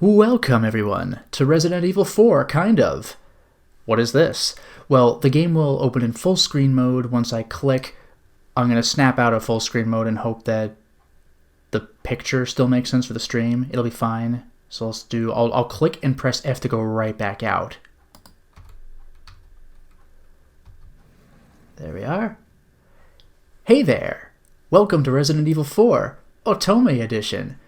Welcome, everyone, to Resident Evil 4, kind of. What is this? Well, the game will open in full screen mode once I click. I'm going to snap out of full screen mode and hope that the picture still makes sense for the stream. It'll be fine. So I'll click and press F to go right back out. There we are. Hey there! Welcome to Resident Evil 4, Otome Edition.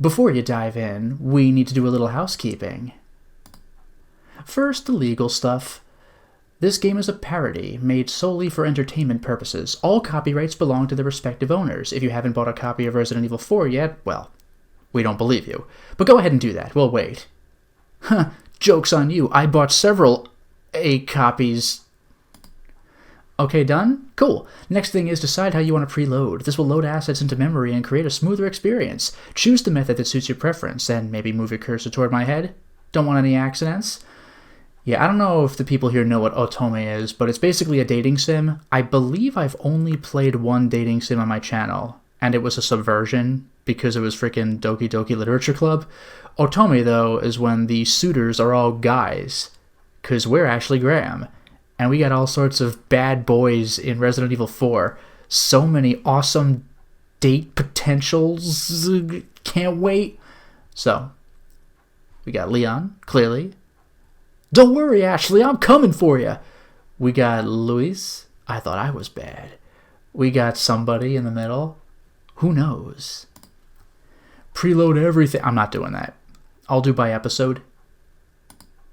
Before you dive in, we need to do a little housekeeping. First, the legal stuff. This game is a parody, made solely for entertainment purposes. All copyrights belong to their respective owners. If you haven't bought a copy of Resident Evil 4 yet, well, we don't believe you. But go ahead and do that, we'll wait. Huh, joke's on you, I bought several copies. Okay, done? Cool. Next thing is decide how you want to preload. This will load assets into memory and create a smoother experience. Choose the method that suits your preference, and maybe move your cursor toward my head. Don't want any accidents? Yeah, I don't know if the people here know what Otome is, but it's basically a dating sim. I believe I've only played one dating sim on my channel, and it was a subversion because it was freaking Doki Doki Literature Club. Otome, though, is when the suitors are all guys, because we're Ashley Graham. And we got all sorts of bad boys in Resident Evil 4. So many awesome date potentials. Can't wait. So, we got Leon, clearly. Don't worry, Ashley, I'm coming for you. We got Luis. I thought I was bad. We got somebody in the middle. Who knows? Preload everything. I'm not doing that. I'll do by episode.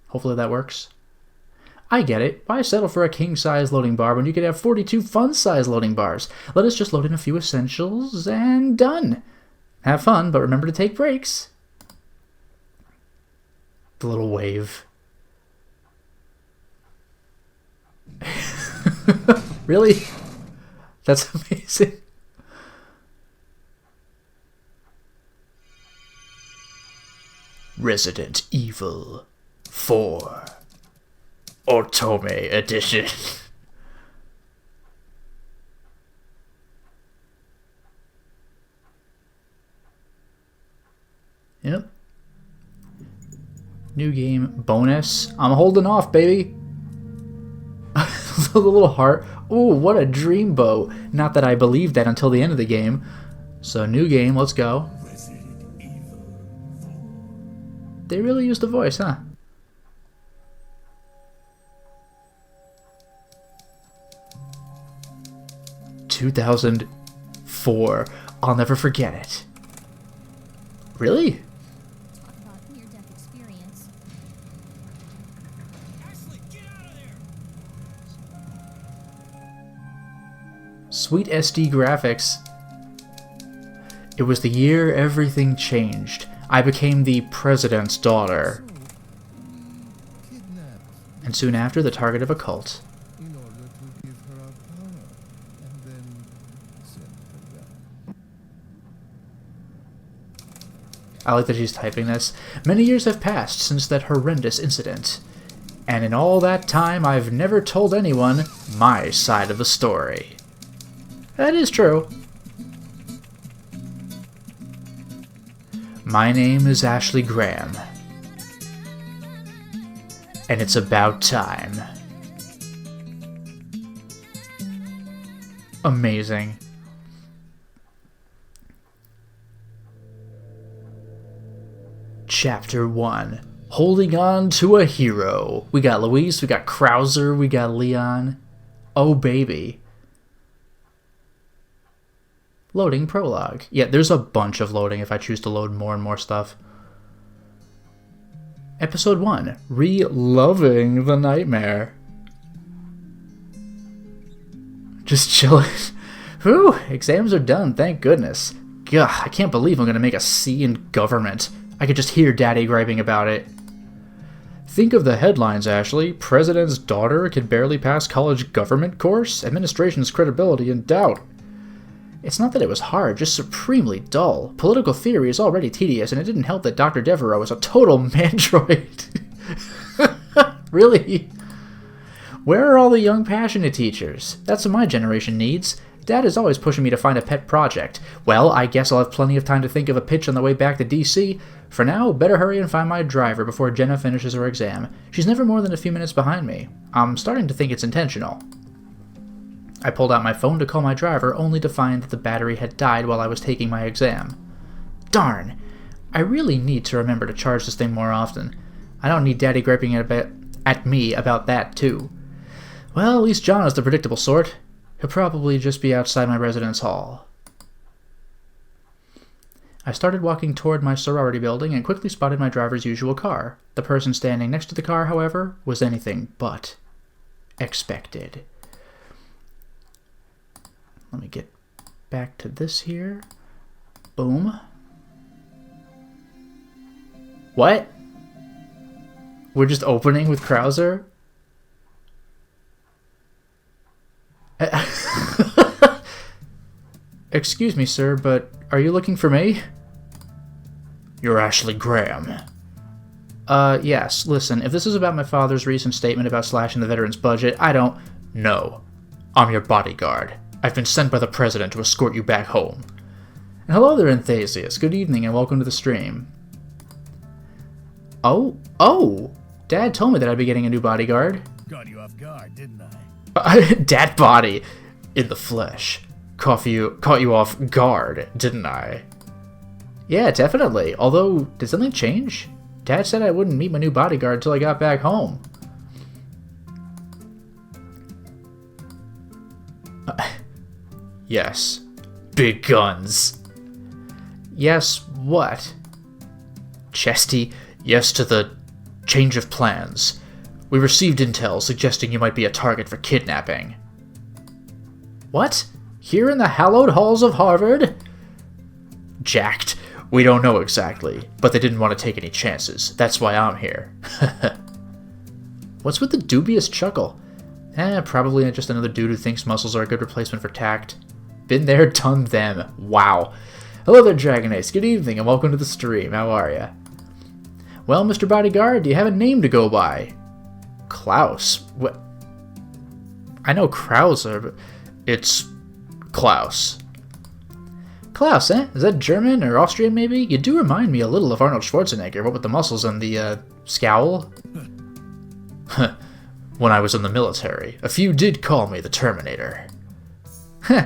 Hopefully that works. I get it. Why settle for a king-size loading bar when you could have 42 fun-size loading bars? Let us just load in a few essentials and done. Have fun, but remember to take breaks. The little wave. Really? That's amazing. Resident Evil 4. Otome Edition. Yep. New game bonus. I'm holding off, baby. The little heart. Ooh, what a dream bow. Not that I believed that until the end of the game. So, new game, let's go. They really used the voice, huh? ...2004. I'll never forget it. Really? Sweet SD graphics. It was the year everything changed. I became the president's daughter. And soon after, the target of a cult. I like that she's typing this. Many years have passed since that horrendous incident. And in all that time, I've never told anyone my side of the story. That is true. My name is Ashley Graham. And it's about time. Amazing. Chapter 1. Holding on to a hero. We got Luis, we got Krauser, we got Leon. Oh, baby. Loading prologue. Yeah, there's a bunch of loading if I choose to load more and more stuff. Episode 1. Re-loving the nightmare. Just chilling. Whew, exams are done, thank goodness. Gah, I can't believe I'm gonna make a C in government. I could just hear Daddy griping about it. Think of the headlines, Ashley. President's daughter can barely pass college government course? Administration's credibility in doubt. It's not that it was hard, just supremely dull. Political theory is already tedious, and it didn't help that Dr. Devereaux is a total mandroid. Really? Where are all the young passionate teachers? That's what my generation needs. Dad is always pushing me to find a pet project. Well, I guess I'll have plenty of time to think of a pitch on the way back to DC. For now, better hurry and find my driver before Jenna finishes her exam. She's never more than a few minutes behind me. I'm starting to think it's intentional. I pulled out my phone to call my driver, only to find that the battery had died while I was taking my exam. Darn! I really need to remember to charge this thing more often. I don't need Daddy griping at me about that, too. Well, at least John is the predictable sort. He'll probably just be outside my residence hall. I started walking toward my sorority building and quickly spotted my driver's usual car. The person standing next to the car, however, was anything but expected. Let me get back to this here. Boom. What? We're just opening with Krauser? Excuse me, sir, but are you looking for me? You're Ashley Graham. Yes. Listen, if this is about my father's recent statement about slashing the veterans' budget, I don't... No. I'm your bodyguard. I've been sent by the president to escort you back home. And hello there, Anthasius. Good evening and welcome to the stream. Oh! Dad told me that I'd be getting a new bodyguard. Got you off guard, didn't I? Dad body. In the flesh. Caught you off guard, didn't I? Yeah, definitely. Although, did something change? Dad said I wouldn't meet my new bodyguard until I got back home. Yes. Big guns. Yes, what? Chesty, yes to the change of plans. We received intel suggesting you might be a target for kidnapping. What? Here in the hallowed halls of Harvard? Jacked. We don't know exactly, but they didn't want to take any chances. That's why I'm here. What's with the dubious chuckle? Probably just another dude who thinks muscles are a good replacement for tact. Been there, done them. Wow. Hello there, Dragon Ace. Good evening, and welcome to the stream. How are ya? Well, Mr. Bodyguard, do you have a name to go by? Klaus. What? I know Krauser, but it's Klaus. Klaus, eh? Is that German or Austrian, maybe? You do remind me a little of Arnold Schwarzenegger, what with the muscles and the, scowl. When I was in the military, a few did call me the Terminator.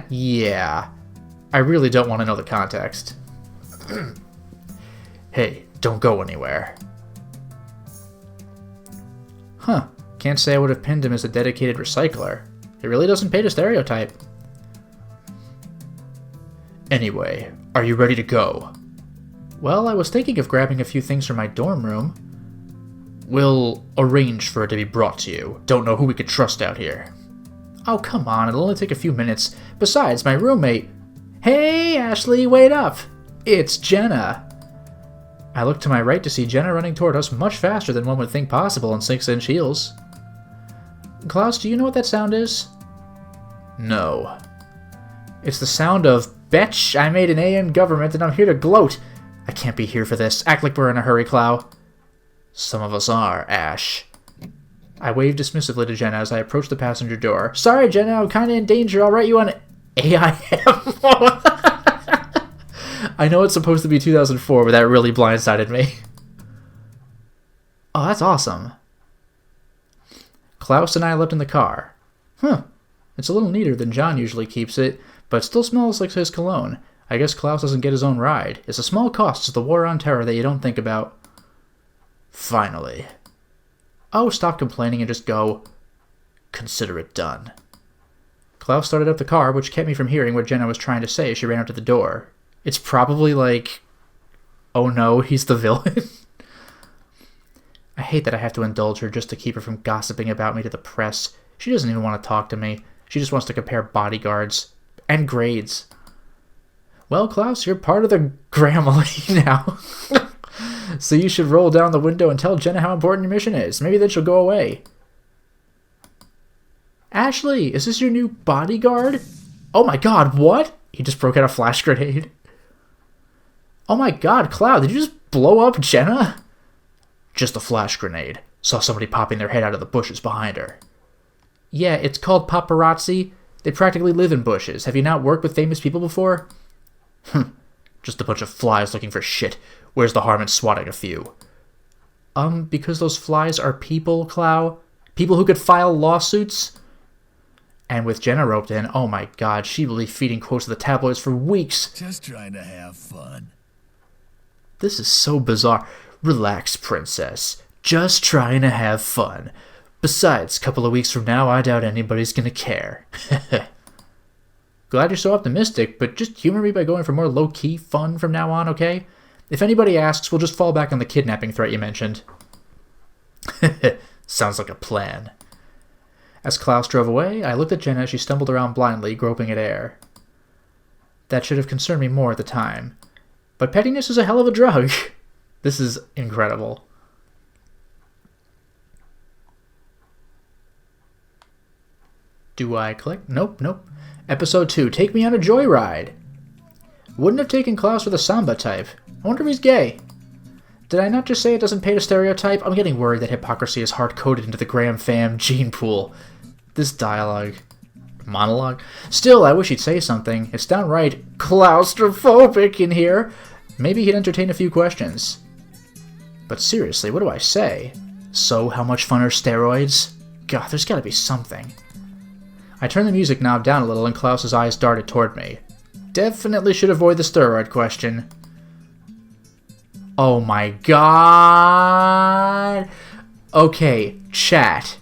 Yeah. I really don't want to know the context. Hey, don't go anywhere. Huh. Can't say I would have pinned him as a dedicated recycler. It really doesn't pay to stereotype. Anyway, are you ready to go? Well, I was thinking of grabbing a few things from my dorm room. We'll arrange for it to be brought to you. Don't know who we could trust out here. Oh, come on, it'll only take a few minutes. Besides, my roommate... Hey, Ashley, wait up! It's Jenna. I looked to my right to see Jenna running toward us much faster than one would think possible in 6-inch heels. Klaus, do you know what that sound is? No. It's the sound of, Betch, I made an A in government and I'm here to gloat. I can't be here for this. Act like we're in a hurry, Klaus. Some of us are, Ash. I waved dismissively to Jenna as I approached the passenger door. Sorry, Jenna, I'm kinda in danger. I'll write you on AIM. I know it's supposed to be 2004, but that really blindsided me. Oh, that's awesome. Klaus and I left in the car. It's a little neater than John usually keeps it, but it still smells like his cologne. I guess Klaus doesn't get his own ride. It's a small cost to the war on terror that you don't think about. Finally. Oh, stop complaining and just go. Consider it done. Klaus started up the car, which kept me from hearing what Jenna was trying to say as she ran up to the door. It's probably like, oh no, he's the villain. I hate that I have to indulge her just to keep her from gossiping about me to the press. She doesn't even want to talk to me. She just wants to compare bodyguards. And grades. Well, Klaus, you're part of the Grammarly now. So you should roll down the window and tell Jenna how important your mission is. Maybe then she'll go away. Ashley, is this your new bodyguard? Oh my god, what? He just broke out a flash grenade. Oh my god, Cloud, did you just blow up Jenna? Just a flash grenade. Saw somebody popping their head out of the bushes behind her. Yeah, it's called paparazzi. They practically live in bushes. Have you not worked with famous people before? Just a bunch of flies looking for shit. Where's the harm in swatting a few? Because those flies are people, Klaus? People who could file lawsuits? And with Jenna roped in, oh my god, she will be feeding quotes to the tabloids for weeks. Just trying to have fun. This is so bizarre. Relax, princess. Just trying to have fun. Besides, a couple of weeks from now, I doubt anybody's gonna care. Glad you're so optimistic, but just humor me by going for more low-key fun from now on, okay? If anybody asks, we'll just fall back on the kidnapping threat you mentioned. Sounds like a plan. As Klaus drove away, I looked at Jenna as she stumbled around blindly, groping at air. That should have concerned me more at the time. But pettiness is a hell of a drug. This is incredible. Do I click? Nope. Episode 2, Take Me on a Joyride. Wouldn't have taken Klaus for the Samba type. I wonder if he's gay. Did I not just say it doesn't pay to stereotype? I'm getting worried that hypocrisy is hard-coded into the Graham fam gene pool. This dialogue. Monologue? Still, I wish he'd say something. It's downright claustrophobic in here. Maybe he'd entertain a few questions. But seriously, what do I say? So, how much fun are steroids? God, there's gotta be something. I turned the music knob down a little and Klaus's eyes darted toward me. Definitely should avoid the steroid question. Oh my god! Okay, chat.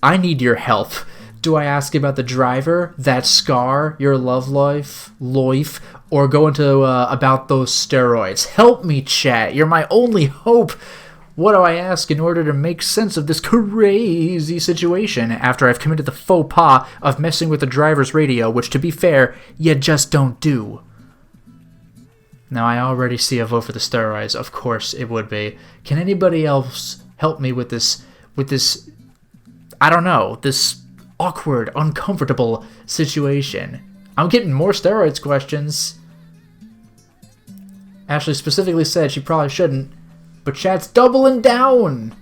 I need your help. Do I ask about the driver, that scar, your love life, or go into about those steroids? Help me, chat. You're my only hope. What do I ask in order to make sense of this crazy situation after I've committed the faux pas of messing with the driver's radio, which, to be fair, you just don't do? Now, I already see a vote for the steroids. Of course it would be. Can anybody else help me with this, I don't know, this awkward, uncomfortable situation? I'm getting more steroids questions. Ashley specifically said she probably shouldn't, but chat's doubling down.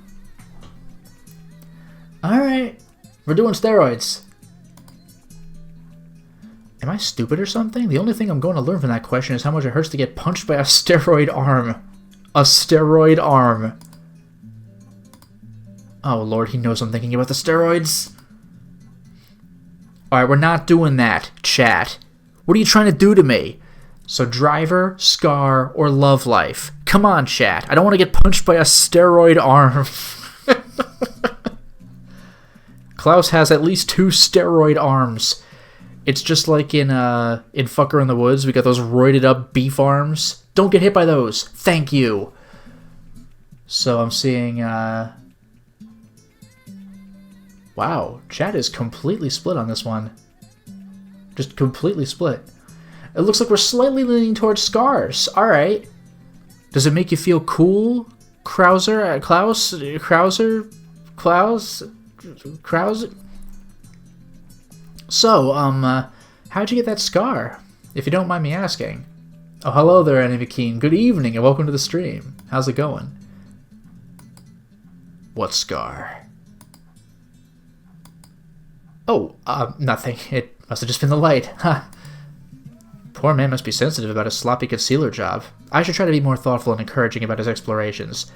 Alright, we're doing steroids. Am I stupid or something? The only thing I'm going to learn from that question is how much it hurts to get punched by a steroid arm. A steroid arm. Oh lord, he knows I'm thinking about the steroids. Alright, we're not doing that, chat. What are you trying to do to me? So driver, scar, or love life? Come on, chat. I don't want to get punched by a steroid arm. Klaus has at least 2 steroid arms. It's just like in Fucker in the Woods. We got those roided up beef arms. Don't get hit by those. Thank you. So I'm seeing... Wow, chat is completely split on this one. Just completely split. It looks like we're slightly leaning towards scars. Alright. Does it make you feel cool? Klaus? So, how'd you get that scar? If you don't mind me asking. Oh, hello there, Annie McKean. Good evening and welcome to the stream. How's it going? What scar? Oh, nothing. It must have just been the light. Huh. Poor man must be sensitive about his sloppy concealer job. I should try to be more thoughtful and encouraging about his explorations.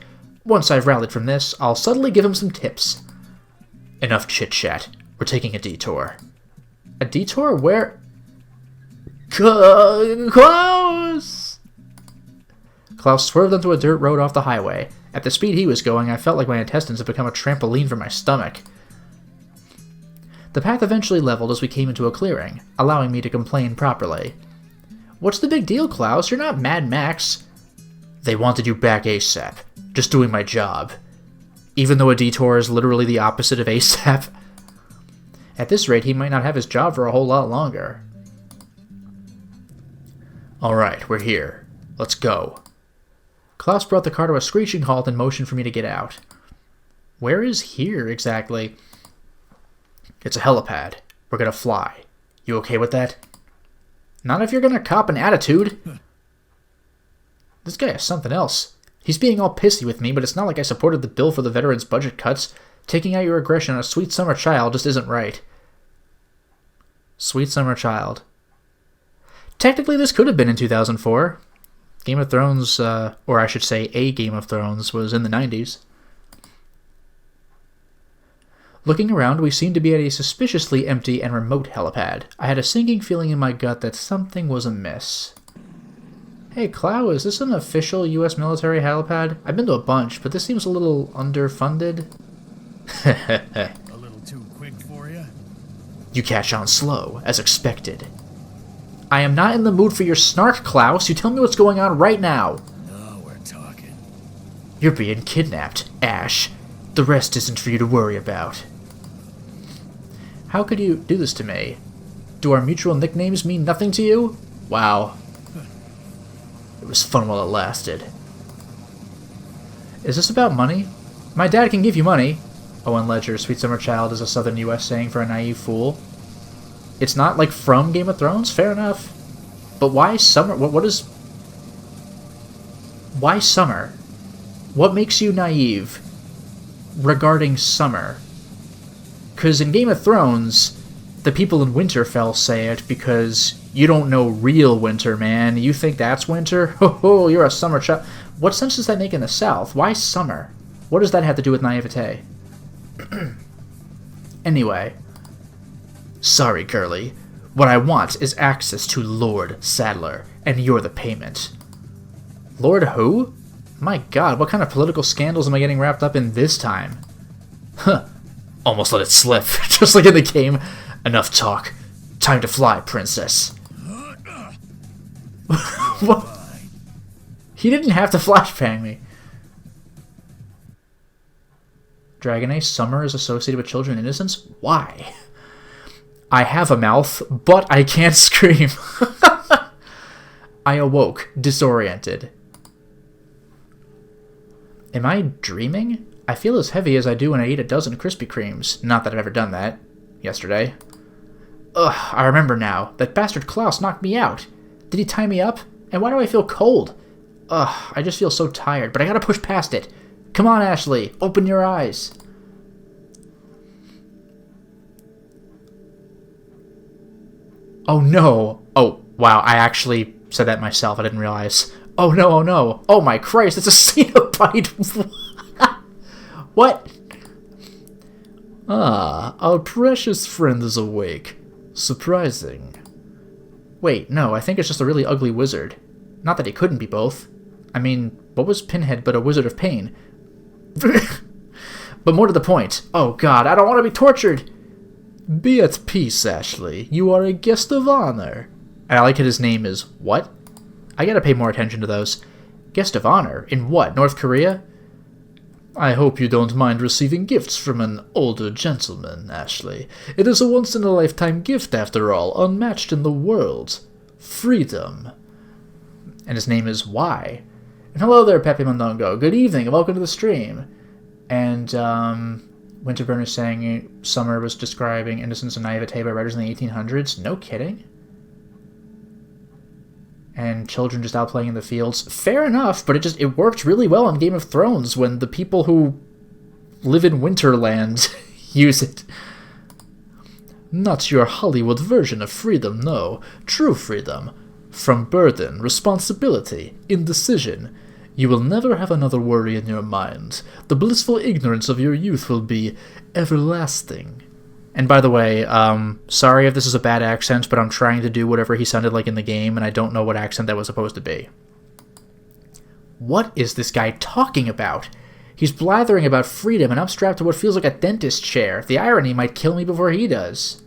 Once I've rallied from this, I'll subtly give him some tips. Enough chit-chat. We're taking a detour. A detour? Where? Klaus! Klaus swerved onto a dirt road off the highway. At the speed he was going, I felt like my intestines had become a trampoline for my stomach. The path eventually leveled as we came into a clearing, allowing me to complain properly. What's the big deal, Klaus? You're not Mad Max. They wanted you back ASAP. Just doing my job. Even though a detour is literally the opposite of ASAP. At this rate, he might not have his job for a whole lot longer. Alright, we're here. Let's go. Klaus brought the car to a screeching halt and motioned for me to get out. Where is here, exactly? It's a helipad. We're gonna fly. You okay with that? Not if you're gonna cop an attitude. This guy is something else. He's being all pissy with me, but it's not like I supported the bill for the veterans' budget cuts. Taking out your aggression on a sweet summer child just isn't right. Sweet Summer Child. Technically, this could have been in 2004. Game of Thrones, or I should say a Game of Thrones, was in the 90s. Looking around, we seemed to be at a suspiciously empty and remote helipad. I had a sinking feeling in my gut that something was amiss. Hey, Klaus, is this an official U.S. military helipad? I've been to a bunch, but this seems a little underfunded. A little too quick for you? You catch on slow, as expected. I am not in the mood for your snark, Klaus. You tell me what's going on right now. No, we're talking. You're being kidnapped, Ash. The rest isn't for you to worry about. How could you do this to me? Do our mutual nicknames mean nothing to you? Wow. It was fun while it lasted. Is this about money? My dad can give you money. Owen Ledger, Sweet Summer Child is a southern U.S. saying for a naive fool. It's not like from Game of Thrones? Fair enough. But why summer? What is... Why summer? What makes you naive regarding summer? Because in Game of Thrones, the people in Winterfell say it because you don't know real winter, man. You think that's winter? Ho ho, you're a summer child. What sense does that make in the South? Why summer? What does that have to do with naivete? Anyway. Sorry, Curly. What I want is access to Lord Sadler, and you're the payment. Lord who? My god, what kind of political scandals am I getting wrapped up in this time? Huh. Almost let it slip, just like in the game. Enough talk. Time to fly, princess. What? He didn't have to flashbang me. Dragon Ace, summer is associated with children innocence? Why? I have a mouth, but I can't scream. I awoke, disoriented. Am I dreaming? I feel as heavy as I do when I eat a dozen Krispy Kremes. Not that I've ever done that. Yesterday. Ugh, I remember now. That bastard Klaus knocked me out. Did he tie me up? And why do I feel cold? Ugh, I just feel so tired, but I gotta push past it. Come on, Ashley. Open your eyes. Oh no. Oh, wow, I actually said that myself. I didn't realize. Oh no, oh no. Oh my Christ, it's a Cenobite. What? Ah, our precious friend is awake. Surprising. Wait, no, I think it's just a really ugly wizard. Not that he couldn't be both. I mean, what was Pinhead but a wizard of pain? But more to the point. Oh god, I don't want to be tortured! Be at peace, Ashley. You are a guest of honor. And I like that his name is what? I gotta pay more attention to those. Guest of honor? In what, North Korea? I hope you don't mind receiving gifts from an older gentleman, Ashley. It is a once-in-a-lifetime gift, after all, unmatched in the world. Freedom. And his name is Y. And hello there, Pepe Mondongo. Good evening, and welcome to the stream. And, Winterburn is saying Summer was describing innocence and naivete by writers in the 1800s. No kidding. And children just out playing in the fields. Fair enough, but it worked really well on Game of Thrones when the people who live in Winterland use it. Not your Hollywood version of freedom, no. True freedom. From burden, responsibility, indecision. You will never have another worry in your mind. The blissful ignorance of your youth will be everlasting. And by the way, sorry if this is a bad accent, but I'm trying to do whatever he sounded like in the game, and I don't know what accent that was supposed to be. What is this guy talking about? He's blathering about freedom, and I'm strapped to what feels like a dentist chair. The irony might kill me before he does.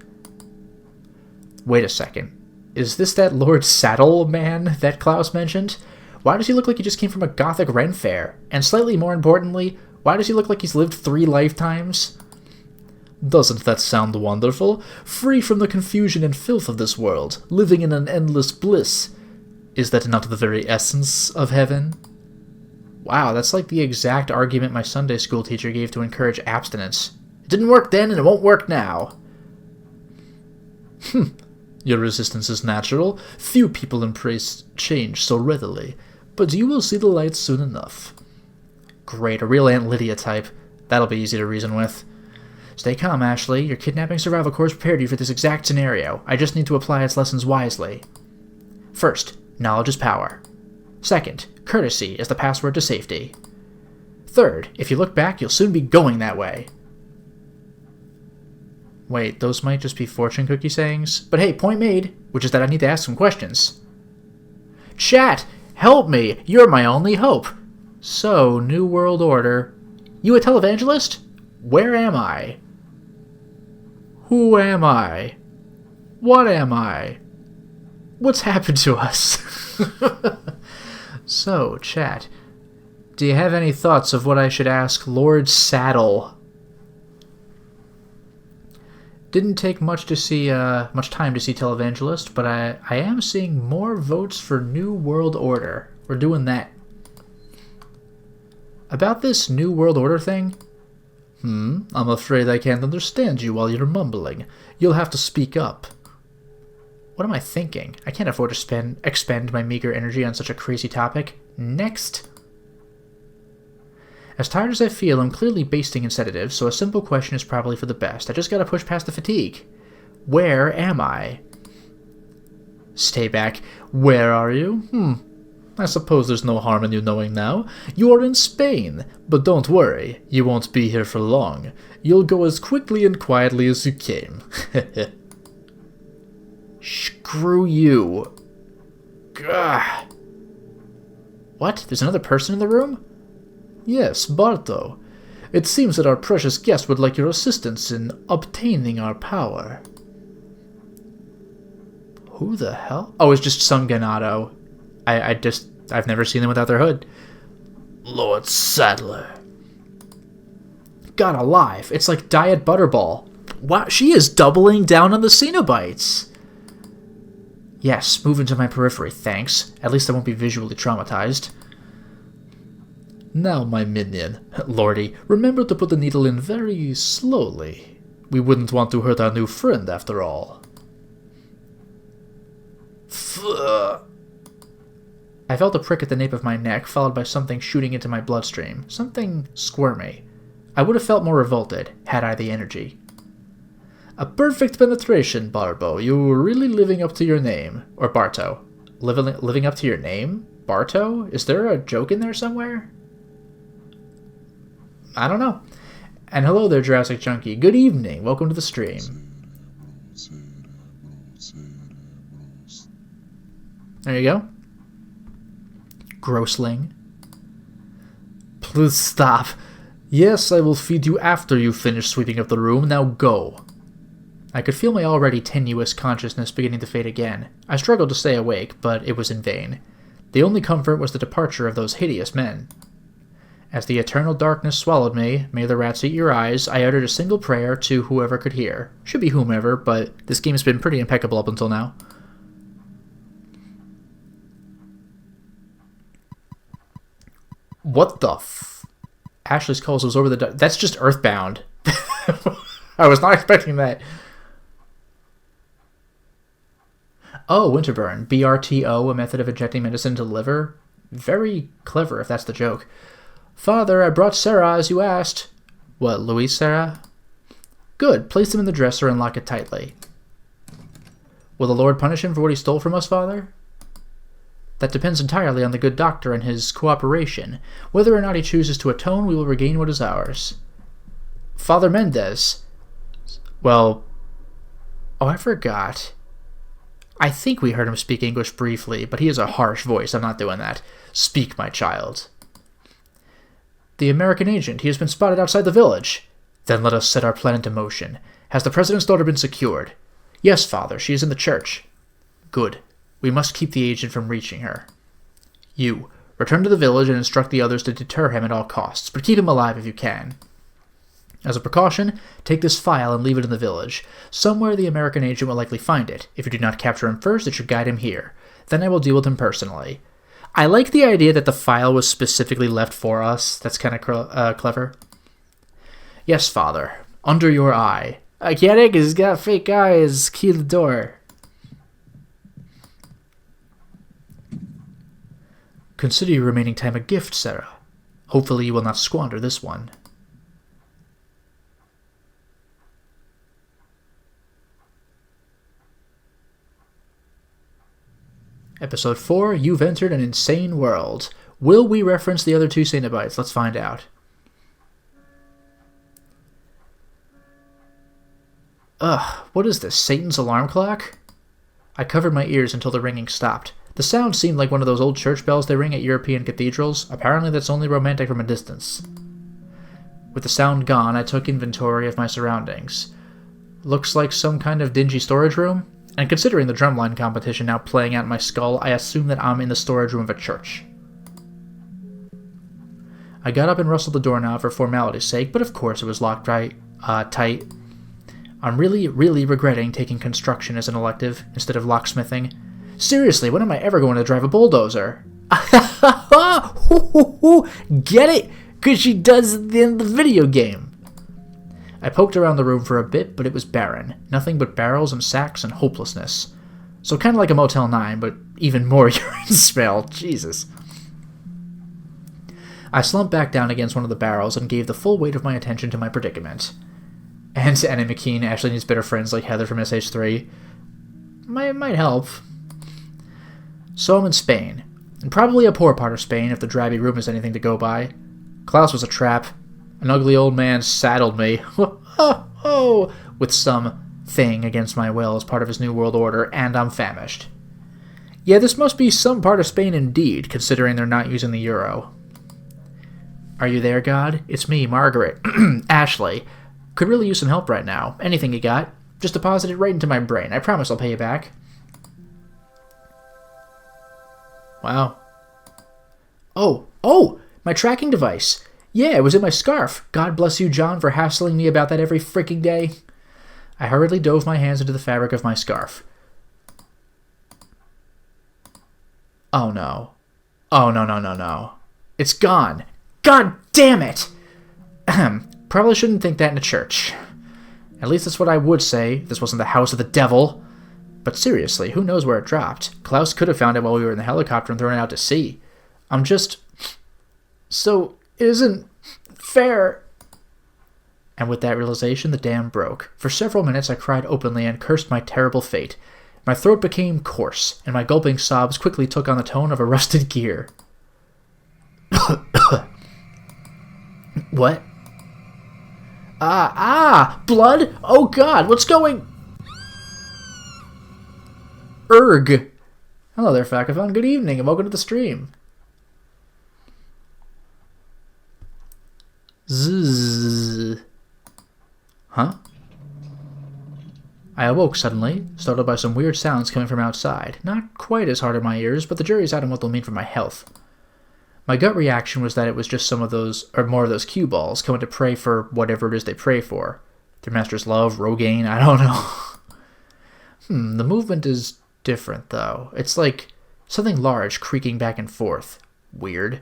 Wait a second. Is this that Lord Saddle man that Klaus mentioned? Why does he look like he just came from a gothic Ren fair? And slightly more importantly, why does he look like he's lived 3 lifetimes? Doesn't that sound wonderful? Free from the confusion and filth of this world, living in an endless bliss. Is that not the very essence of heaven? Wow, that's like the exact argument my Sunday school teacher gave to encourage abstinence. It didn't work then, and it won't work now. Your resistance is natural. Few people embrace change so readily. But you will see the light soon enough. Great, a real Aunt Lydia type. That'll be easy to reason with. Stay calm, Ashley. Your kidnapping survival course prepared you for this exact scenario. I just need to apply its lessons wisely. First, knowledge is power. Second, courtesy is the password to safety. Third, if you look back, you'll soon be going that way. Wait, those might just be fortune cookie sayings? But hey, point made, which is that I need to ask some questions. Chat, help me! You're my only hope! So, New World Order. You a televangelist? Where am I? Who am I? What am I? What's happened to us? So, chat, do you have any thoughts of what I should ask Lord Saddle? Didn't take much to see, much time to see televangelist, but I am seeing more votes for New World Order. We're doing that. About this New World Order thing? I'm afraid I can't understand you while you're mumbling. You'll have to speak up. What am I thinking? I can't afford to expend my meager energy on such a crazy topic. Next. As tired as I feel, I'm clearly basting in sedatives, so a simple question is probably for the best. I just gotta push past the fatigue. Where am I? Stay back. Where are you? I suppose there's no harm in you knowing now. You are in Spain, but don't worry, you won't be here for long. You'll go as quickly and quietly as you came. Screw you. Gah. What? There's another person in the room? Yes, Barto. It seems that our precious guest would like your assistance in obtaining our power. Who the hell? Oh, it's just some Ganado. I've never seen them without their hood. Lord Saddler. God alive, it's like Diet Butterball. Wow, she is doubling down on the Cenobites. Yes, move into my periphery, thanks. At least I won't be visually traumatized. Now, my minion, Lordy, remember to put the needle in very slowly. We wouldn't want to hurt our new friend, after all. I felt a prick at the nape of my neck, followed by something shooting into my bloodstream. Something squirmy. I would have felt more revolted, had I the energy. A perfect penetration, Barbo. You were really living up to your name. Or Barto. Living up to your name? Barto? Is there a joke in there somewhere? I don't know. And hello there, Jurassic Junkie. Good evening. Welcome to the stream. There you go. Grossling. Please stop. Yes, I will feed you after you finish sweeping up the room. Now go. I could feel my already tenuous consciousness beginning to fade again. I struggled to stay awake, but it was in vain. The only comfort was the departure of those hideous men. As the eternal darkness swallowed me, may the rats eat your eyes, I uttered a single prayer to whoever could hear. Should be whomever, but this game's been pretty impeccable up until now. What the f... Ashley's calls was over the... That's just Earthbound. I was not expecting that. Oh, Winterburn. BRTO, a method of injecting medicine into the liver? Very clever, if that's the joke. Father, I brought Sarah as you asked. What, Louise Sarah? Good. Place him in the dresser and lock it tightly. Will the Lord punish him for what he stole from us, Father? That depends entirely on the good doctor and his cooperation. Whether or not he chooses to atone, we will regain what is ours. Father Mendez. Well... Oh, I forgot. I think we heard him speak English briefly, but he has a harsh voice. I'm not doing that. Speak, my child. The American agent. He has been spotted outside the village. Then let us set our plan into motion. Has the president's daughter been secured? Yes, Father. She is in the church. Good. We must keep the agent from reaching her. You. Return to the village and instruct the others to deter him at all costs, but keep him alive if you can. As a precaution, take this file and leave it in the village. Somewhere the American agent will likely find it. If you do not capture him first, it should guide him here. Then I will deal with him personally. I like the idea that the file was specifically left for us. That's kind of clever. Yes, Father. Under your eye. I get it, 'cause he's got fake eyes. Key the door. Consider your remaining time a gift, Sarah. Hopefully you will not squander this one. Episode 4, You've Entered an Insane World. Will we reference the other two Cenobites? Let's find out. Ugh, what is this, Satan's alarm clock? I covered my ears until the ringing stopped. The sound seemed like one of those old church bells they ring at European cathedrals. Apparently that's only romantic from a distance. With the sound gone, I took inventory of my surroundings. Looks like some kind of dingy storage room, and considering the drumline competition now playing out in my skull, I assume that I'm in the storage room of a church. I got up and rustled the doorknob for formality's sake, but of course it was locked tight. I'm really regretting taking construction as an elective instead of locksmithing. Seriously, when am I ever going to drive a bulldozer? Get it? Because she does in the video game. I poked around the room for a bit, but it was barren. Nothing but barrels and sacks and hopelessness. So kind of like a Motel 9, but even more urine smell. Jesus. I slumped back down against one of the barrels and gave the full weight of my attention to my predicament. And Annie McKean actually needs better friends like Heather from SH3. Might help. So I'm in Spain. And probably a poor part of Spain if the drabby room is anything to go by. Klaus was a trap. An ugly old man saddled me with some thing against my will as part of his New World Order, and I'm famished. Yeah, this must be some part of Spain indeed, considering they're not using the euro. Are you there, God? It's me, Margaret. Ashley. Could really use some help right now. Anything you got. Just deposit it right into my brain. I promise I'll pay you back. Wow. Oh! My tracking device. Yeah, it was in my scarf. God bless you, John, for hassling me about that every freaking day. I hurriedly dove my hands into the fabric of my scarf. Oh no. Oh no. It's gone. God damn it! Probably shouldn't think that in a church. At least that's what I would say if this wasn't the house of the devil. But seriously, who knows where it dropped? Klaus could have found it while we were in the helicopter and thrown it out to sea. I'm just... So, it isn't fair. And with that realization, the dam broke. For several minutes I cried openly and cursed my terrible fate. My throat became coarse, and my gulping sobs quickly took on the tone of a rusted gear. What? Blood? Oh God, what's going... Erg. Hello there, Facathon. Good evening, and welcome to the stream. Zzz. Huh? I awoke suddenly, startled by some weird sounds coming from outside. Not quite as hard on my ears, but the jury's out on what they'll mean for my health. My gut reaction was that it was just some of those, or more of those cue balls, coming to pray for whatever it is they pray for. Their master's love, Rogaine, I don't know. The movement is different, though. It's like something large creaking back and forth. Weird.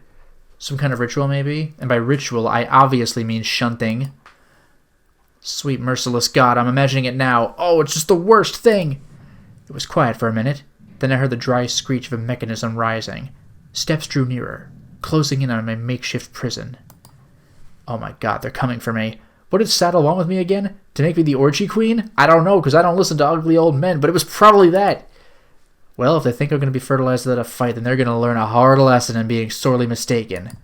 Some kind of ritual, maybe? And by ritual, I obviously mean shunting. Sweet merciless God, I'm imagining it now. Oh, it's just the worst thing! It was quiet for a minute. Then I heard the dry screech of a mechanism rising. Steps drew nearer, closing in on my makeshift prison. Oh my God, they're coming for me. What did Saddle want with me again? To make me the orgy queen? I don't know, because I don't listen to ugly old men, but it was probably that. Well, if they think I'm going to be fertilized at a fight, then they're going to learn a hard lesson in being sorely mistaken.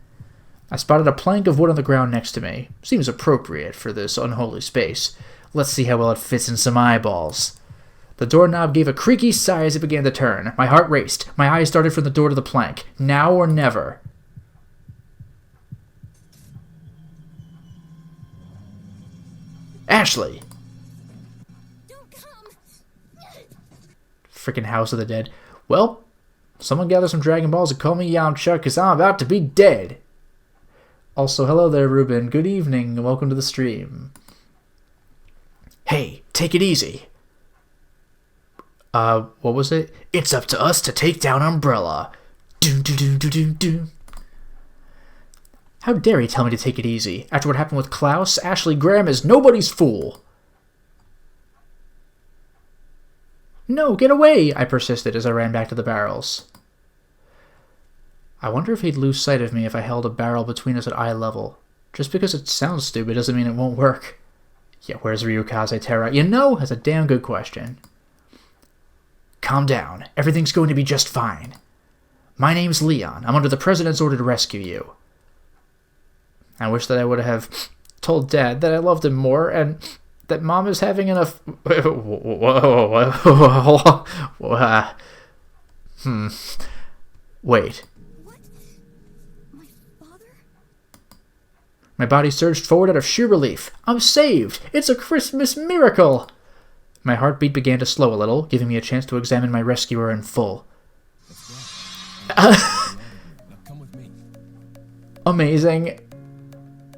I spotted a plank of wood on the ground next to me. Seems appropriate for this unholy space. Let's see how well it fits in some eyeballs. The doorknob gave a creaky sigh as it began to turn. My heart raced. My eyes darted from the door to the plank. Now or never. Ashley! Don't come. Frickin' House of the Dead. Well, someone gather some Dragon Balls and call me Yamcha, because I'm about to be dead. Also, hello there, Ruben. Good evening, and welcome to the stream. Hey, take it easy. What was it? It's up to us to take down Umbrella. Do. How dare he tell me to take it easy? After what happened with Klaus, Ashley Graham is nobody's fool. No, get away, I persisted as I ran back to the barrels. I wonder if he'd lose sight of me if I held a barrel between us at eye level. Just because it sounds stupid doesn't mean it won't work. Yeah, where's Ryukaze Terra? You know, that's a damn good question. calm down. Everything's going to be just fine. My name's Leon. I'm under the president's order to rescue you. I wish that I would have told Dad that I loved him more and that Mom is having enough... Wait. What? My father? My body surged forward out of sheer relief. I'm saved! It's a Christmas miracle! My heartbeat began to slow a little, giving me a chance to examine my rescuer in full. Now come with me. Amazing.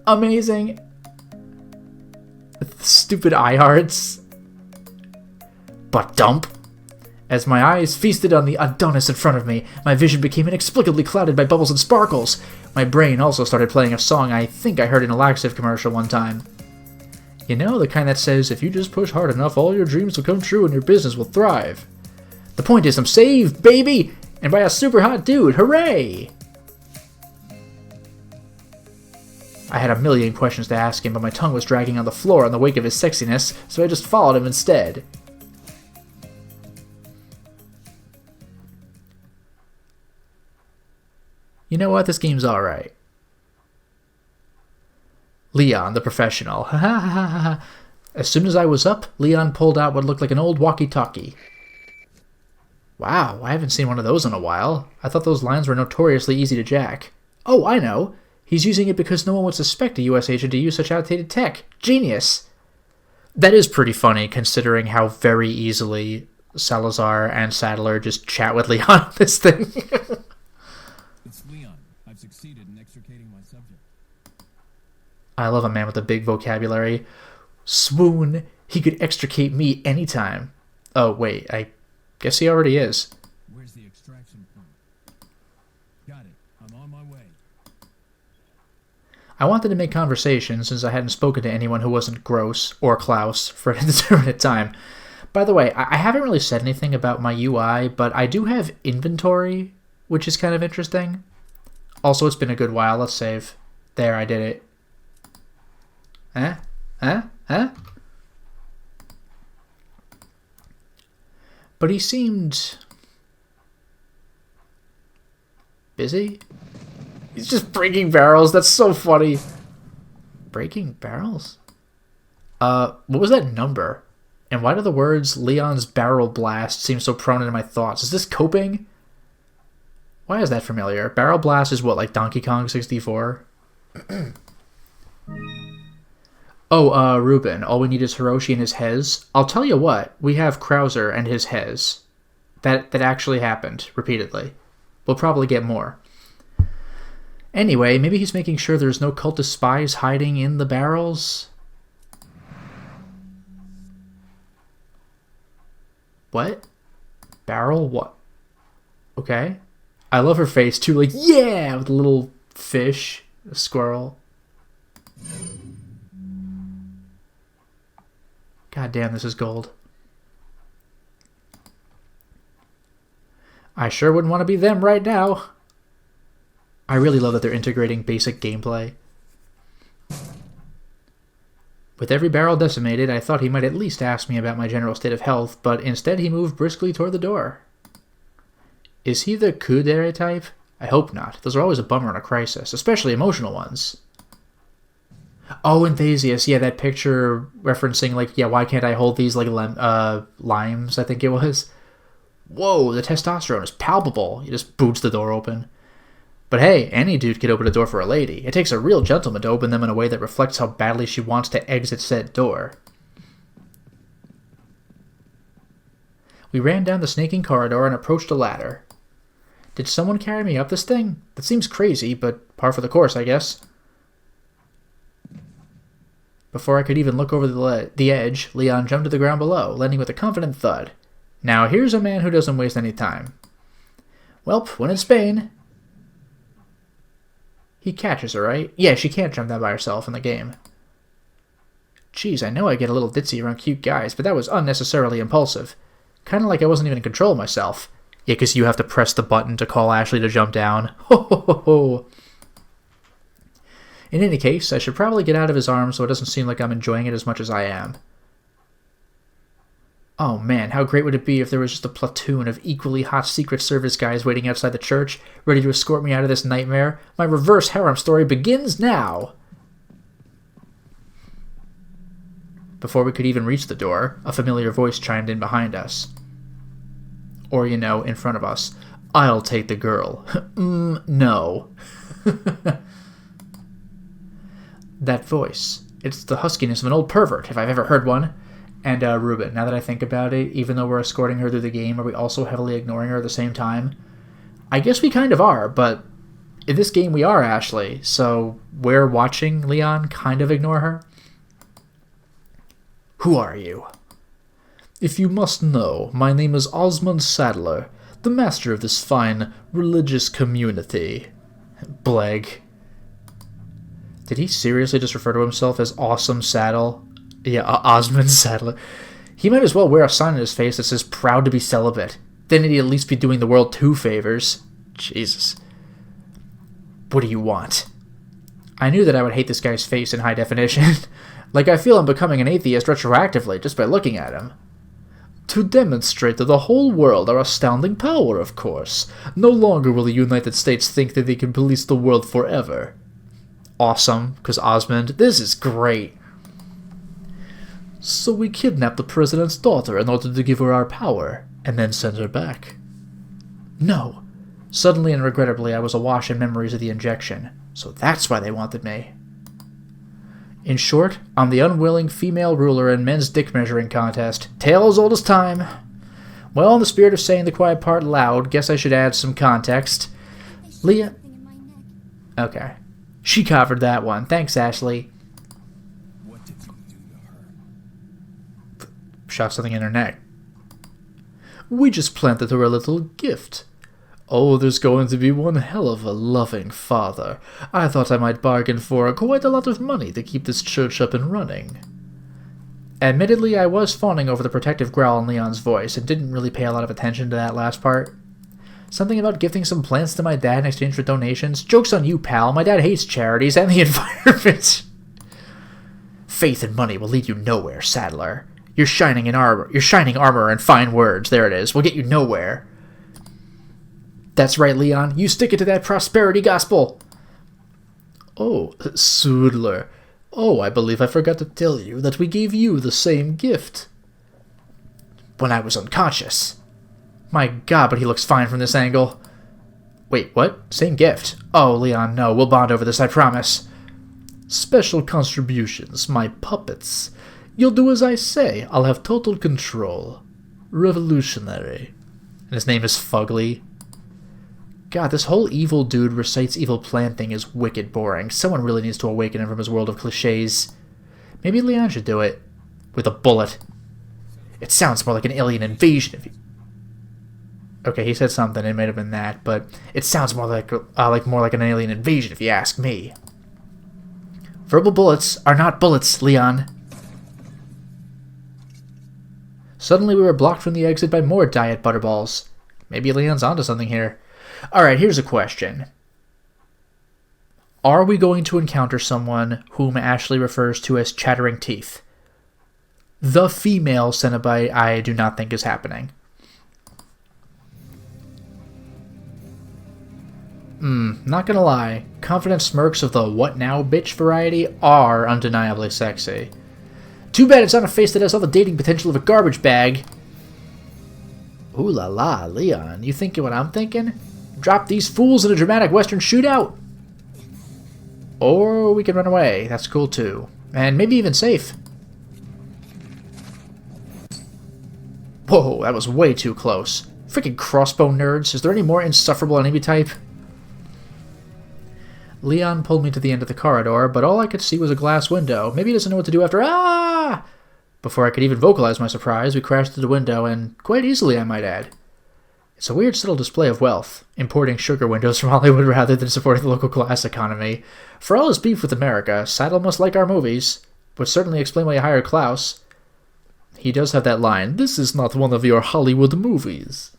Amazing. Stupid eye hearts. But dump. As my eyes feasted on the Adonis in front of me, my vision became inexplicably clouded by bubbles and sparkles. My brain also started playing a song I think I heard in a laxative commercial one time. You know, the kind that says, if you just push hard enough, all your dreams will come true and your business will thrive. The point is, I'm saved, baby! And by a super hot dude, hooray! I had a million questions to ask him, but my tongue was dragging on the floor in the wake of his sexiness, so I just followed him instead. You know what? This game's alright. Leon, the professional. Ha ha ha ha ha. As soon as I was up, Leon pulled out what looked like an old walkie-talkie. Wow, I haven't seen one of those in a while. I thought those lines were notoriously easy to jack. Oh, I know. He's using it because no one would suspect a U.S. agent to use such outdated tech. Genius! That is pretty funny, considering how very easily Salazar and Sadler just chat with Leon on this thing. It's Leon. I've succeeded in extricating my subject. I love a man with a big vocabulary. Swoon, he could extricate me anytime. Oh, wait, I guess he already is. Where's the extraction point? Got it. I'm on my way. I wanted to make conversation since I hadn't spoken to anyone who wasn't Gross or Klaus for an indeterminate time. By the way, I haven't really said anything about my UI, but I do have inventory, which is kind of interesting. Also, it's been a good while. Let's save. There, I did it. Huh? Huh? Huh? But he seemed busy. He's just breaking barrels. That's so funny. Breaking barrels? What was that number? And why do the words Leon's Barrel Blast seem so prominent in my thoughts? Is this coping? Why is that familiar? Barrel Blast is what, like Donkey Kong 64? Oh, Ruben, all we need is Hiroshi and his Hez. I'll tell you what, we have Krauser and his Hez. That actually happened, repeatedly. We'll probably get more. Anyway, maybe he's making sure there's no cultist spies hiding in the barrels? What? Barrel what? Okay. I love her face too, like, yeah, with a little fish, a squirrel. God damn, this is gold. I sure wouldn't want to be them right now. I really love that they're integrating basic gameplay. With every barrel decimated, I thought he might at least ask me about my general state of health, but instead he moved briskly toward the door. Is he the kudere type? I hope not. Those are always a bummer in a crisis, especially emotional ones. Oh, Enthasius, yeah, that picture referencing, like, yeah, why can't I hold these, like, limes, I think it was. Whoa, the testosterone is palpable. He just boots the door open. But hey, any dude could open a door for a lady. It takes a real gentleman to open them in a way that reflects how badly she wants to exit said door. We ran down the snaking corridor and approached a ladder. Did someone carry me up this thing? That seems crazy, but par for the course, I guess. Before I could even look over the edge, Leon jumped to the ground below, landing with a confident thud. Now here's a man who doesn't waste any time. Welp, when in Spain. He catches her, right? Yeah, she can't jump that by herself in the game. Jeez, I know I get a little ditzy around cute guys, but that was unnecessarily impulsive. Kinda like I wasn't even in control of myself. Yeah, because you have to press the button to call Ashley to jump down. Ho ho ho ho! In any case, I should probably get out of his arms so it doesn't seem like I'm enjoying it as much as I am. Oh man, how great would it be if there was just a platoon of equally hot Secret Service guys waiting outside the church, ready to escort me out of this nightmare? My reverse harem story begins now! Before we could even reach the door, a familiar voice chimed in behind us. Or, in front of us. I'll take the girl. No. That voice. It's the huskiness of an old pervert, if I've ever heard one. And, Ruben, now that I think about it, even though we're escorting her through the game, are we also heavily ignoring her at the same time? I guess we kind of are, but in this game we are, Ashley, so we're watching Leon kind of ignore her. Who are you? If you must know, my name is Osmond Sadler, the master of this fine religious community. Bleg. Did he seriously just refer to himself as Awesome Saddle? Yeah, Osmond Sadler. He might as well wear a sign on his face that says proud to be celibate. Then he'd at least be doing the world 2 favors. Jesus. What do you want? I knew that I would hate this guy's face in high definition. Like I feel I'm becoming an atheist retroactively just by looking at him. To demonstrate to the whole world our astounding power, of course. No longer will the United States think that they can police the world forever. Awesome, because Osmond, this is great. So we kidnapped the president's daughter in order to give her our power, and then send her back. No. Suddenly and regrettably I was awash in memories of the injection, so that's why they wanted me. In short, I'm the unwilling female ruler in men's dick measuring contest. Tale as old as time. Well, in the spirit of saying the quiet part loud, guess I should add some context. Leah... Okay. She covered that one. Thanks, Ashley. What did you do to her? Shot something in her neck. We just planted her a little gift. Oh, there's going to be one hell of a loving father. I thought I might bargain for quite a lot of money to keep this church up and running. Admittedly, I was fawning over the protective growl in Leon's voice and didn't really pay a lot of attention to that last part. Something about gifting some plants to my dad in exchange for donations? Joke's on you, pal. My dad hates charities and the environment. Faith and money will lead you nowhere, Sadler. Your shining armor and fine words, there it is, will get you nowhere. That's right, Leon. You stick it to that prosperity gospel. Oh, Soodler. Oh, I believe I forgot to tell you that we gave you the same gift. When I was unconscious. My god, but he looks fine from this angle. Wait, what? Same gift? Oh, Leon, no. We'll bond over this, I promise. Special contributions, my puppets. You'll do as I say. I'll have total control. Revolutionary. And his name is Fugly. God, this whole evil dude recites evil plan thing is wicked boring. Someone really needs to awaken him from his world of cliches. Maybe Leon should do it. With a bullet. It sounds more like an alien invasion if you... Okay, he said something, it might have been that, but it sounds more like an alien invasion if you ask me. Verbal bullets are not bullets, Leon. Suddenly we were blocked from the exit by more diet butterballs. Maybe Leon's onto something here. Alright, here's a question. Are we going to encounter someone whom Ashley refers to as Chattering Teeth? The female Cenobite I do not think is happening. Not gonna lie, confident smirks of the what now bitch variety are undeniably sexy. Too bad it's on a face that has all the dating potential of a garbage bag. Ooh la la, Leon, you thinking what I'm thinking? Drop these fools in a dramatic western shootout? Or we can run away, that's cool too. And maybe even safe. Whoa, that was way too close. Freaking crossbow nerds, is there any more insufferable enemy type? Leon pulled me to the end of the corridor, but all I could see was a glass window. Maybe he doesn't know what to do after ah! Before I could even vocalize my surprise, we crashed through the window, and quite easily, I might add. It's a weird subtle display of wealth, importing sugar windows from Hollywood rather than supporting the local glass economy. For all his beef with America, Saddle must like our movies. Would certainly explain why he hired Klaus. He does have that line, "This is not one of your Hollywood movies."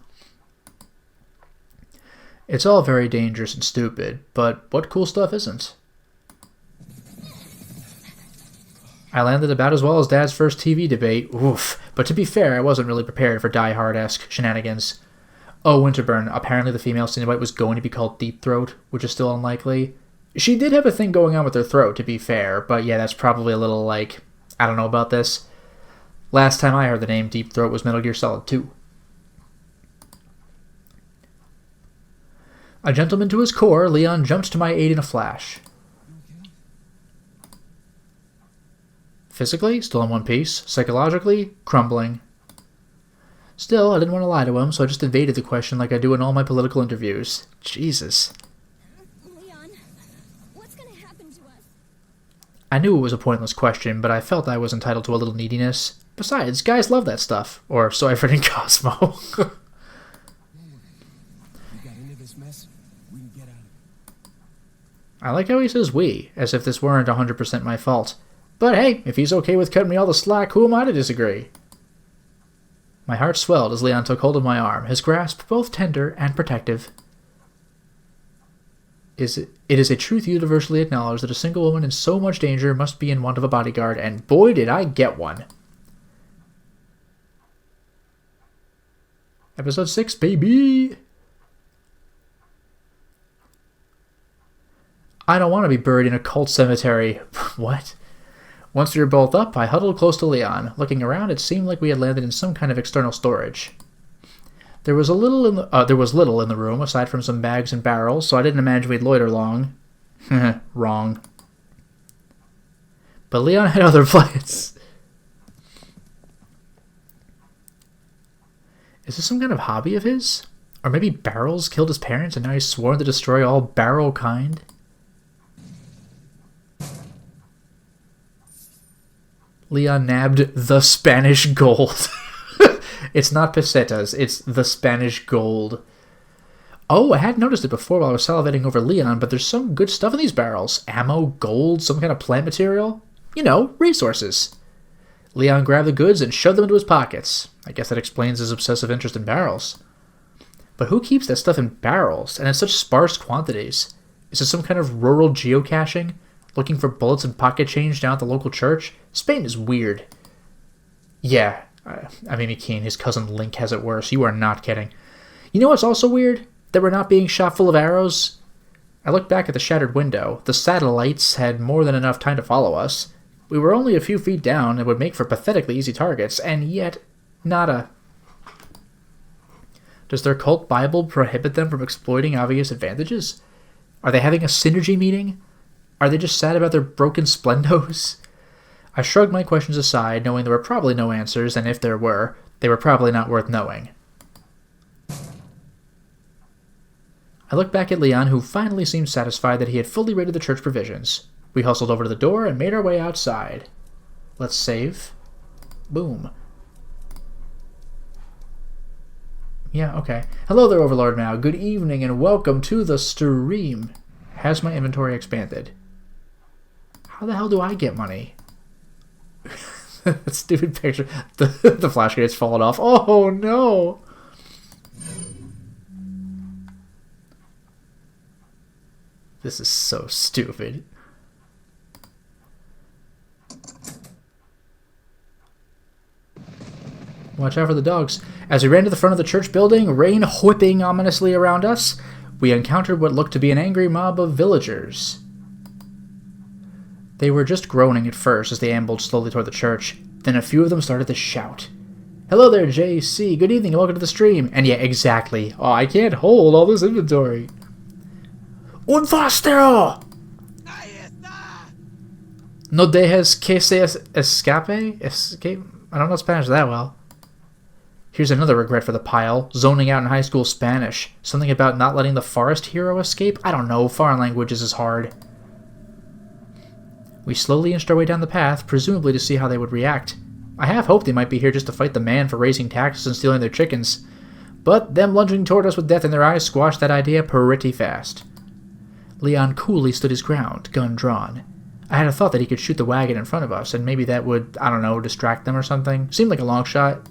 It's all very dangerous and stupid, but what cool stuff isn't? I landed about as well as Dad's first TV debate. Oof. But to be fair, I wasn't really prepared for Die Hard-esque shenanigans. Oh, Winterburn. Apparently the female Cenobite was going to be called Deep Throat, which is still unlikely. She did have a thing going on with her throat, to be fair, but yeah, that's probably a little, like, I don't know about this. Last time I heard the name Deep Throat was Metal Gear Solid 2. A gentleman to his core, Leon jumped to my aid in a flash. Physically, still in one piece. Psychologically, crumbling. Still, I didn't want to lie to him, so I just evaded the question like I do in all my political interviews. Jesus. Leon, what's gonna happen to us? I knew it was a pointless question, but I felt I was entitled to a little neediness. Besides, guys love that stuff. Or so I've heard in Cosmo. We got into this mess. We can get out of it. I like how he says we, as if this weren't 100% my fault. But hey, if he's okay with cutting me all the slack, who am I to disagree? My heart swelled as Leon took hold of my arm, his grasp both tender and protective. It is a truth universally acknowledged that a single woman in so much danger must be in want of a bodyguard, and boy did I get one. Episode 6, baby! I don't want to be buried in a cult cemetery. What? Once we were both up, I huddled close to Leon. Looking around, it seemed like we had landed in some kind of external storage. There was little in the room, aside from some bags and barrels, so I didn't imagine we'd loiter long. Wrong. But Leon had other plans. Is this some kind of hobby of his? Or maybe barrels killed his parents and now he's sworn to destroy all barrel kind? Leon nabbed the Spanish gold. It's not pesetas, it's the Spanish gold. Oh, I hadn't noticed it before while I was salivating over Leon, but there's some good stuff in these barrels. Ammo, gold, some kind of plant material. You know, resources. Leon grabbed the goods and shoved them into his pockets. I guess that explains his obsessive interest in barrels. But who keeps that stuff in barrels, and in such sparse quantities? Is it some kind of rural geocaching? Looking for bullets and pocket change down at the local church? Spain is weird. Yeah, I mean, Keen, his cousin Link has it worse. You are not kidding. You know what's also weird? That we're not being shot full of arrows? I looked back at the shattered window. The satellites had more than enough time to follow us. We were only a few feet down and would make for pathetically easy targets, and yet, nada. Does their cult Bible prohibit them from exploiting obvious advantages? Are they having a synergy meeting? Are they just sad about their broken splendos? I shrugged my questions aside, knowing there were probably no answers, and if there were, they were probably not worth knowing. I looked back at Leon, who finally seemed satisfied that he had fully raided the church provisions. We hustled over to the door and made our way outside. Let's save. Boom. Yeah, okay. Hello there, Overlord Mao. Good evening and welcome to the stream. Has my inventory expanded? How the hell do I get money? That stupid picture. The flash grade's fallen off. Oh no! This is so stupid. Watch out for the dogs. As we ran to the front of the church building, rain whipping ominously around us, we encountered what looked to be an angry mob of villagers. They were just groaning at first as they ambled slowly toward the church. Then a few of them started to shout. Hello there, JC. Good evening and welcome to the stream. And yeah, exactly. Oh, I can't hold all this inventory. Un fastero! No dejes que se escape? Escape? I don't know Spanish that well. Here's another regret for the pile. Zoning out in high school Spanish. Something about not letting the forest hero escape? I don't know. Foreign languages is hard. We slowly inched our way down the path, presumably to see how they would react. I half hoped they might be here just to fight the man for raising taxes and stealing their chickens. But them lunging toward us with death in their eyes squashed that idea pretty fast. Leon coolly stood his ground, gun drawn. I had a thought that he could shoot the wagon in front of us, and maybe that would, I don't know, distract them or something. Seemed like a long shot.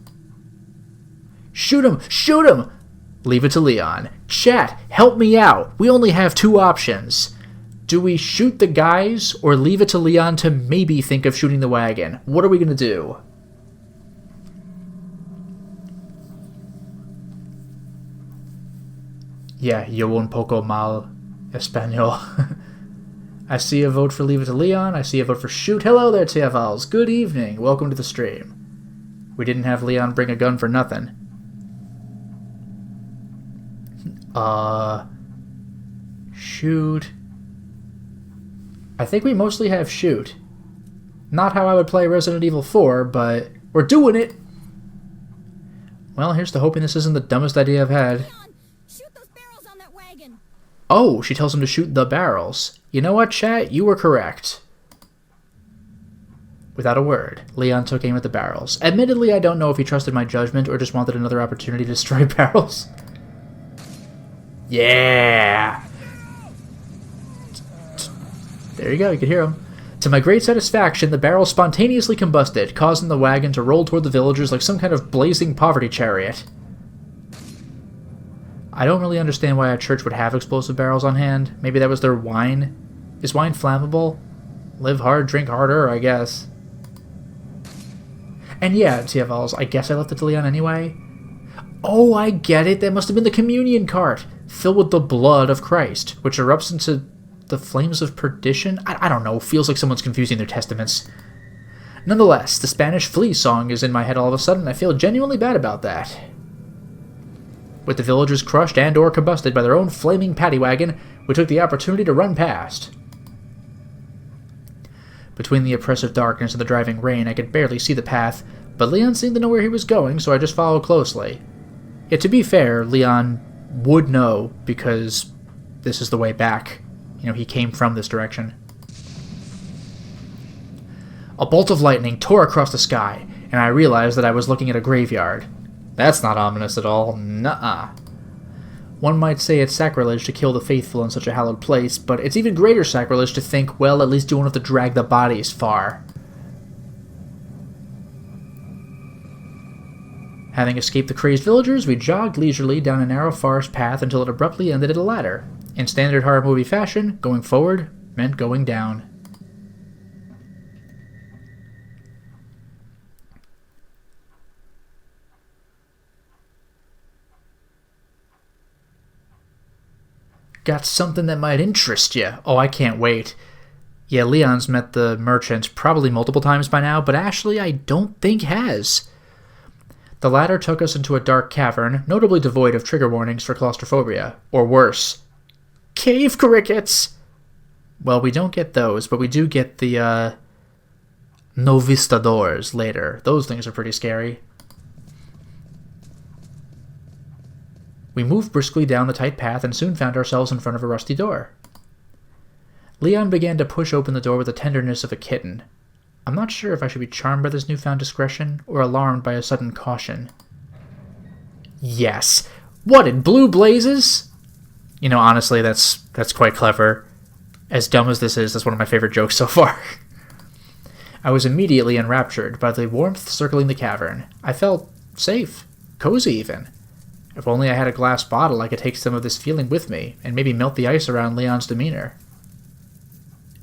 Shoot him! Shoot him! Leave it to Leon. Chat, help me out. We only have two options. Do we shoot the guys or leave it to Leon to maybe think of shooting the wagon? What are we going to do? Yeah, yo un poco mal español. I see a vote for leave it to Leon. I see a vote for shoot. Hello there, TFLs. Good evening. Welcome to the stream. We didn't have Leon bring a gun for nothing. Shoot. I think we mostly have shoot. Not how I would play Resident Evil 4, but we're doing it! Well, here's to hoping this isn't the dumbest idea I've had. Leon, shoot those barrels on that wagon. Oh, she tells him to shoot the barrels. You know what, chat? You were correct. Without a word, Leon took aim at the barrels. Admittedly, I don't know if he trusted my judgment or just wanted another opportunity to destroy barrels. Yeah! There you go, you can hear him. To my great satisfaction, the barrel spontaneously combusted, causing the wagon to roll toward the villagers like some kind of blazing poverty chariot. I don't really understand why a church would have explosive barrels on hand. Maybe that was their wine? Is wine flammable? Live hard, drink harder, I guess. And yeah, TFLs, I guess I left it to Leon anyway. Oh, I get it. That must have been the communion cart, filled with the blood of Christ, which erupts into the flames of perdition? I don't know. Feels like someone's confusing their testaments. Nonetheless, the Spanish Flea song is in my head all of a sudden. I feel genuinely bad about that. With the villagers crushed and or combusted by their own flaming paddy wagon, we took the opportunity to run past. Between the oppressive darkness and the driving rain, I could barely see the path, but Leon seemed to know where he was going, so I just followed closely. Yet to be fair, Leon would know, because this is the way back. You know, he came from this direction. A bolt of lightning tore across the sky, and I realized that I was looking at a graveyard. That's not ominous at all. Nuh-uh. One might say it's sacrilege to kill the faithful in such a hallowed place, but it's even greater sacrilege to think, well, at least you won't have to drag the bodies far. Having escaped the crazed villagers, we jogged leisurely down a narrow forest path until it abruptly ended at a ladder. In standard horror movie fashion, going forward meant going down. Got something that might interest you. Oh, I can't wait. Yeah, Leon's met the merchant probably multiple times by now, but Ashley I don't think has. The ladder took us into a dark cavern, notably devoid of trigger warnings for claustrophobia, or worse. Cave crickets! Well, we don't get those, but we do get the, novistadors later. Those things are pretty scary. We moved briskly down the tight path and soon found ourselves in front of a rusty door. Leon began to push open the door with the tenderness of a kitten. I'm not sure if I should be charmed by this newfound discretion or alarmed by a sudden caution. Yes! What in blue blazes? You know, honestly, that's quite clever. As dumb as this is, that's one of my favorite jokes so far. I was immediately enraptured by the warmth circling the cavern. I felt safe, cozy even. If only I had a glass bottle, I could take some of this feeling with me, and maybe melt the ice around Leon's demeanor.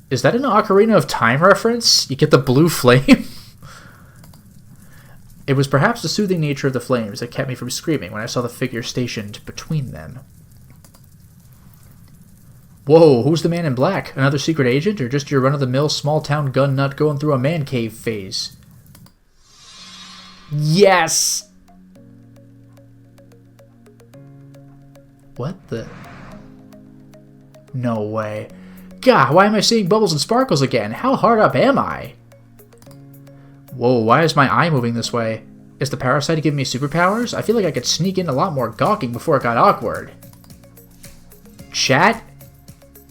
Is that an Ocarina of Time reference? You get the blue flame? It was perhaps the soothing nature of the flames that kept me from screaming when I saw the figure stationed between them. Whoa, who's the man in black? Another secret agent, or just your run-of-the-mill small-town gun nut going through a man cave phase? Yes! What the? No way. God, why am I seeing bubbles and sparkles again? How hard up am I? Whoa, why is my eye moving this way? Is the parasite giving me superpowers? I feel like I could sneak in a lot more gawking before it got awkward. Chat?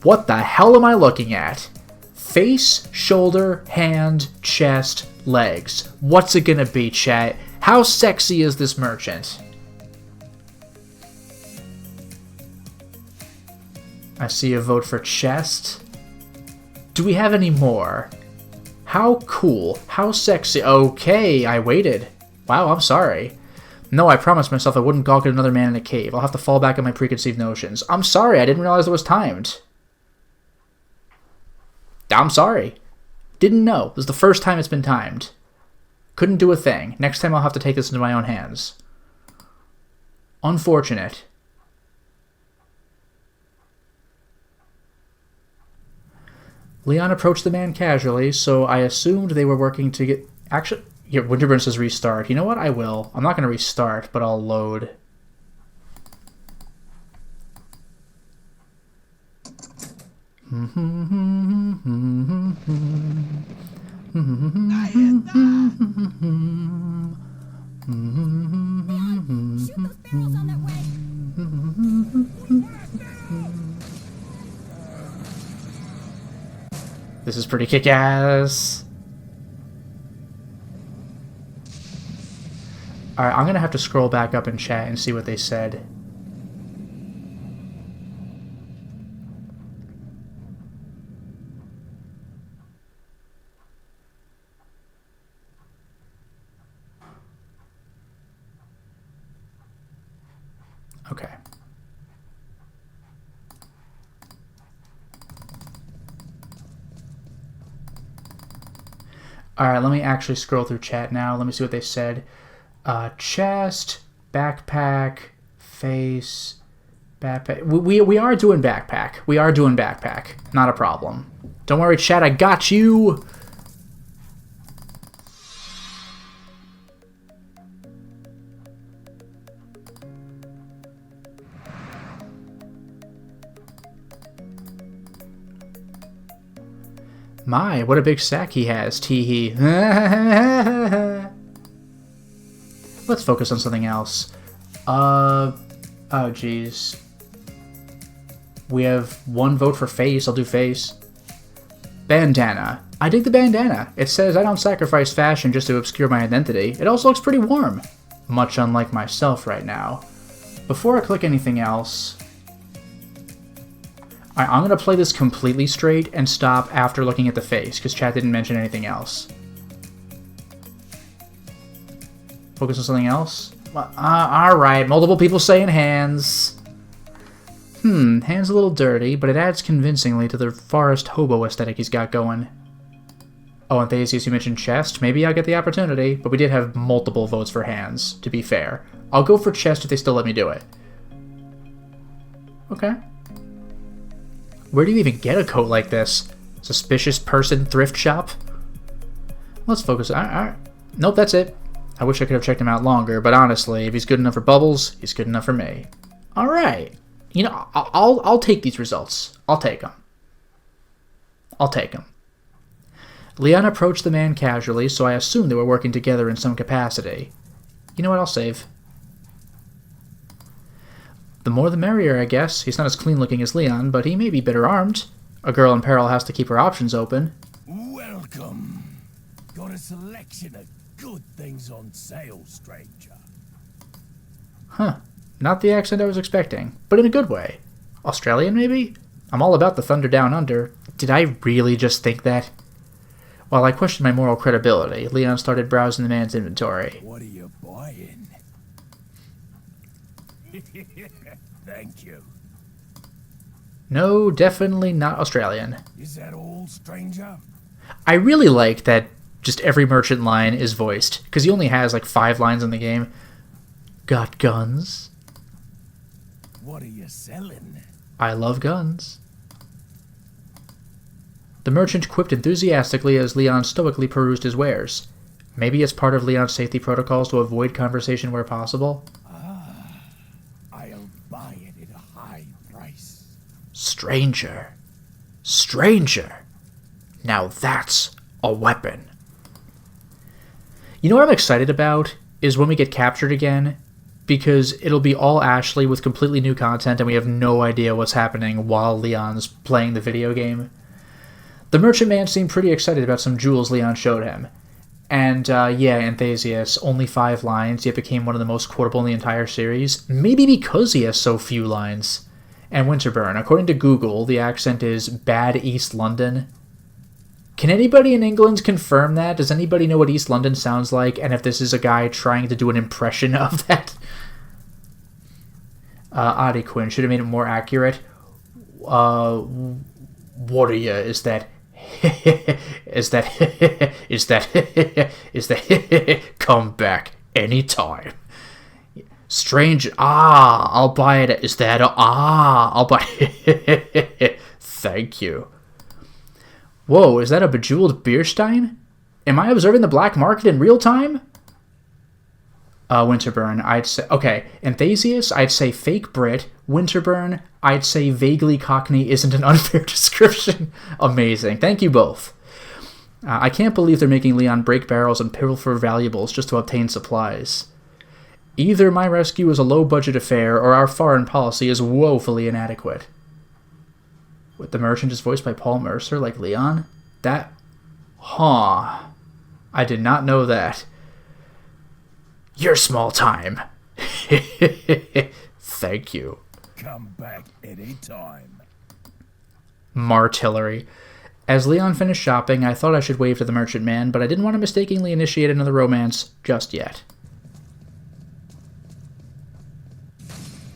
What the hell am I looking at? Face, shoulder, hand, chest, legs. What's it gonna be, chat? How sexy is this merchant? I see a vote for chest. Do we have any more? How cool. How sexy. Okay, I waited. Wow, I'm sorry. No, I promised myself I wouldn't gawk at another man in a cave. I'll have to fall back on my preconceived notions. I'm sorry, I didn't realize it was timed. I'm sorry. Didn't know. This is the first time it's been timed. Couldn't do a thing. Next time I'll have to take this into my own hands. Unfortunate. Leon approached the man casually, so I assumed they were working to get... Actually, yeah, Winterburn says restart. You know what? I will. I'm not going to restart, but I'll load. Leon, shoot those barrels on that way. This is pretty kick-ass. Alright, I'm gonna have to scroll back up in chat and see what they said. Okay. Alright, let me actually scroll through chat now. Let me see what they said. Chest, backpack, face, backpack. We are doing backpack. We are doing backpack. Not a problem. Don't worry, chat, I got you! My, what a big sack he has, tee-hee. Let's focus on something else. Oh jeez. We have one vote for face, I'll do face. Bandana. I dig the bandana. It says I don't sacrifice fashion just to obscure my identity. It also looks pretty warm. Much unlike myself right now. Before I click anything else... I'm going to play this completely straight and stop after looking at the face, because chat didn't mention anything else. Focus on something else? Alright, multiple people saying hands. Hands a little dirty, but it adds convincingly to the forest hobo aesthetic he's got going. Oh, and Theseus, you mentioned chest. Maybe I'll get the opportunity, but we did have multiple votes for hands, to be fair. I'll go for chest if they still let me do it. Okay. Where do you even get a coat like this? Suspicious person thrift shop? Let's focus. Alright. Nope, that's it. I wish I could have checked him out longer, but honestly, if he's good enough for Bubbles, he's good enough for me. Alright. You know, I'll take these results. I'll take them. I'll take them. Leon approached the man casually, so I assumed they were working together in some capacity. You know what? I'll save. The more the merrier, I guess. He's not as clean-looking as Leon, but he may be better armed. A girl in peril has to keep her options open. Welcome. Got a selection of good things on sale, stranger. Huh. Not the accent I was expecting, but in a good way. Australian, maybe? I'm all about the thunder down under. Did I really just think that? While I questioned my moral credibility, Leon started browsing the man's inventory. What are you buying? Thank you. No, definitely not Australian. Is that all, stranger? I really like that just every merchant line is voiced, because he only has like 5 lines in the game. Got guns? What are you selling? I love guns. The merchant quipped enthusiastically as Leon stoically perused his wares. Maybe it's part of Leon's safety protocols to avoid conversation where possible. I'll buy it at a high price. Stranger. Stranger. Now that's a weapon. You know what I'm excited about? Is when we get captured again, because it'll be all Ashley with completely new content and we have no idea what's happening while Leon's playing the video game. The merchant man seemed pretty excited about some jewels Leon showed him. And, yeah, Anthesius, only 5 lines, yet became one of the most quotable in the entire series. Maybe because he has so few lines. And Winterburn, according to Google, the accent is Bad East London. Can anybody in England confirm that? Does anybody know what East London sounds like? And if this is a guy trying to do an impression of that? Adi Quinn should have made it more accurate. What are you? Is that is that come back anytime. Strange, I'll buy it. Is that I'll buy it. Thank you. Whoa, is that a bejeweled beer stein? Am I observing the black market in real time? Winterburn, I'd say... Okay, Anthasius, I'd say fake Brit. Winterburn, I'd say vaguely Cockney isn't an unfair description. Amazing. Thank you both. I can't believe they're making Leon break barrels and pilfer valuables just to obtain supplies. Either my rescue is a low-budget affair, or our foreign policy is woefully inadequate. What, the merchant is voiced by Paul Mercer, like Leon? That... Huh. I did not know that. You're small time. Thank you. Come back anytime. Martillery. As Leon finished shopping, I thought I should wave to the merchant man, but I didn't want to mistakenly initiate another romance just yet.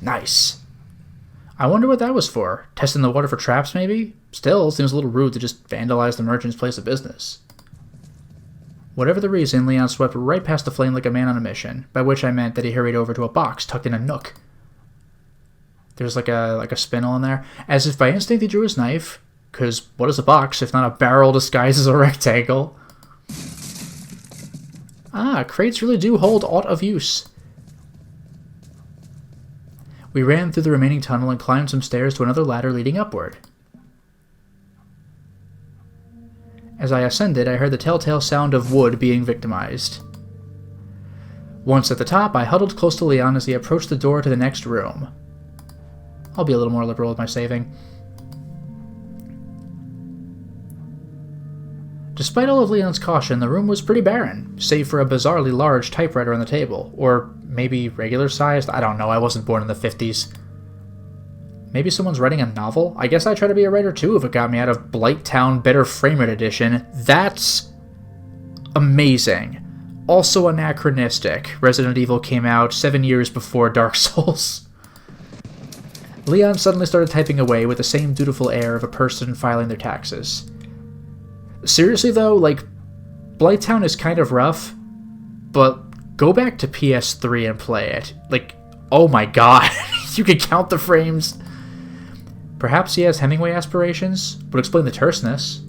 Nice. I wonder what that was for. Testing the water for traps, maybe? Still, seems a little rude to just vandalize the merchant's place of business. Whatever the reason, Leon swept right past the flame like a man on a mission, by which I meant that he hurried over to a box tucked in a nook. There's like a spindle in there. As if by instinct he drew his knife, because what is a box if not a barrel disguised as a rectangle? Crates really do hold aught of use. We ran through the remaining tunnel and climbed some stairs to another ladder leading upward. As I ascended, I heard the telltale sound of wood being victimized. Once at the top, I huddled close to Leon as he approached the door to the next room. I'll be a little more liberal with my saving. Despite all of Leon's caution, the room was pretty barren, save for a bizarrely large typewriter on the table. Or maybe regular-sized? I don't know, I wasn't born in the 50s. Maybe someone's writing a novel? I guess I'd try to be a writer too if it got me out of Blighttown Better Framerate Edition. That's amazing. Also anachronistic. Resident Evil came out 7 years before Dark Souls. Leon suddenly started typing away with the same dutiful air of a person filing their taxes. Seriously though, like, Blighttown is kind of rough, but go back to PS3 and play it. Like, oh my god, you can count the frames. Perhaps he has Hemingway aspirations? Would explain the terseness.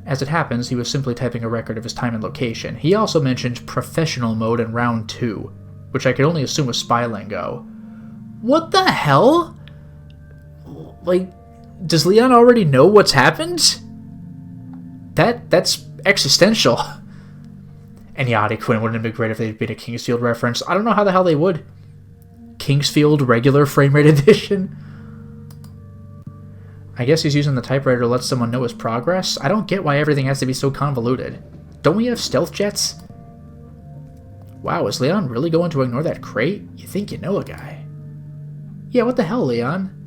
As it happens, he was simply typing a record of his time and location. He also mentioned professional mode in round 2, which I could only assume was spy lingo. What the hell? Like, does Leon already know what's happened? That's existential. And yeah, Quinn, wouldn't it be great if they'd been a Kingsfield reference? I don't know how the hell they would. Kingsfield regular framerate edition? I guess he's using the typewriter to let someone know his progress. I don't get why everything has to be so convoluted. Don't we have stealth jets? Wow, is Leon really going to ignore that crate? You think you know a guy. Yeah, what the hell, Leon?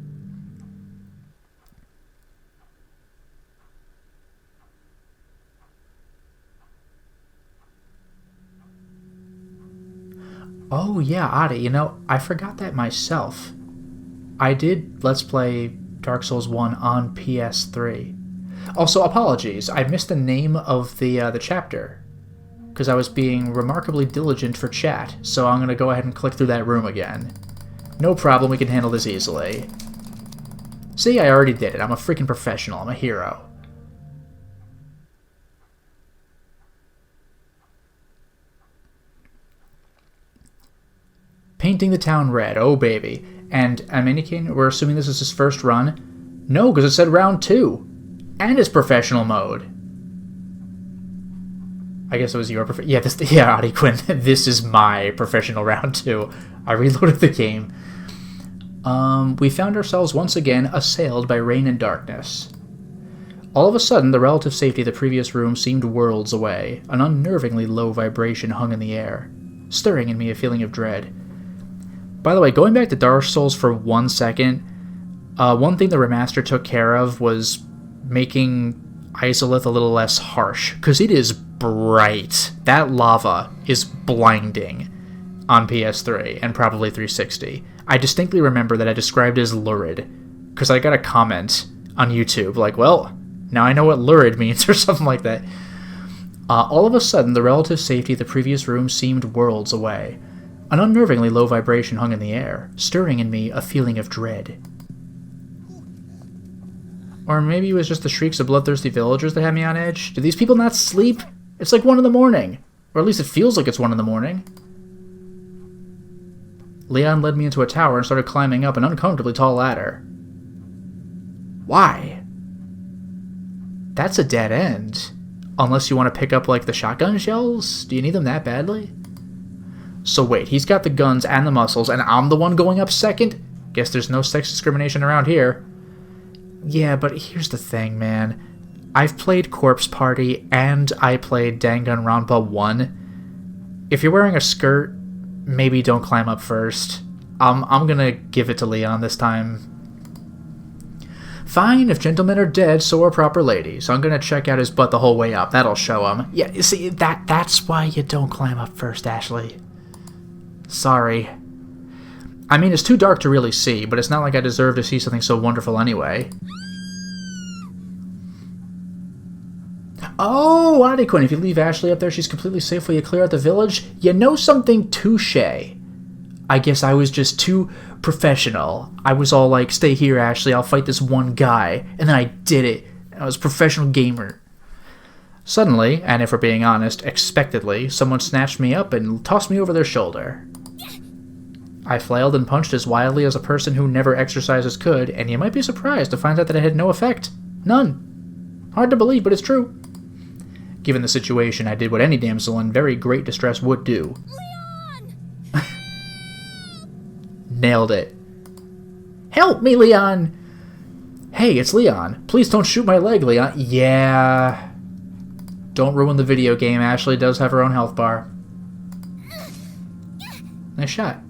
Oh yeah, Adi, you know, I forgot that myself. I did Let's Play Dark Souls 1 on PS3. Also, apologies, I missed the name of the chapter, because I was being remarkably diligent for chat, so I'm going to go ahead and click through that room again. No problem, we can handle this easily. See, I already did it. I'm a freaking professional. I'm a hero. Painting the town red. Oh, baby. And Aminikin, we're assuming this is his first run? No, because it said round 2. And it's professional mode. I guess it was your yeah, Adi Quinn. This is my professional round 2. I reloaded the game. We found ourselves once again assailed by rain and darkness. All of a sudden, the relative safety of the previous room seemed worlds away. An unnervingly low vibration hung in the air, stirring in me a feeling of dread. By the way, going back to Dark Souls for 1 second, one thing the remaster took care of was making Izalith a little less harsh, because it is bright. That lava is blinding on PS3 and probably 360. I distinctly remember that I described it as lurid, because I got a comment on YouTube like, well, Now I know what lurid means or something like that. All of a sudden, the relative safety of the previous room seemed worlds away. An unnervingly low vibration hung in the air, stirring in me a feeling of dread. Or maybe it was just the shrieks of bloodthirsty villagers that had me on edge. Do these people not sleep? It's like 1 in the morning. Or at least it feels like it's 1 in the morning. Leon led me into a tower and started climbing up an uncomfortably tall ladder. Why? That's a dead end. Unless you want to pick up, like, the shotgun shells? Do you need them that badly? So wait, he's got the guns and the muscles, and I'm the one going up second? Guess there's no sex discrimination around here. Yeah, but here's the thing, man. I've played Corpse Party, and I played Danganronpa 1. If you're wearing a skirt, maybe don't climb up first. I'm gonna give it to Leon this time. Fine, if gentlemen are dead, so are proper ladies. I'm gonna check out his butt the whole way up. That'll show him. Yeah, you see, that's why you don't climb up first, Ashley. Sorry. I mean, it's too dark to really see, but it's not like I deserve to see something so wonderful anyway. Oh, Adequin, if you leave Ashley up there, she's completely safe while you clear out the village. You know something? Touché. I guess I was just too professional. I was all like, stay here, Ashley, I'll fight this one guy. And then I did it. I was a professional gamer. Suddenly, and if we're being honest, expectedly, someone snatched me up and tossed me over their shoulder. I flailed and punched as wildly as a person who never exercises could, and you might be surprised to find out that it had no effect. None. Hard to believe, but it's true. Given the situation, I did what any damsel in very great distress would do. Leon! Nailed it. Help me, Leon! Hey, it's Leon. Please don't shoot my leg, Leon. Yeah. Don't ruin the video game. Ashley does have her own health bar. Nice shot.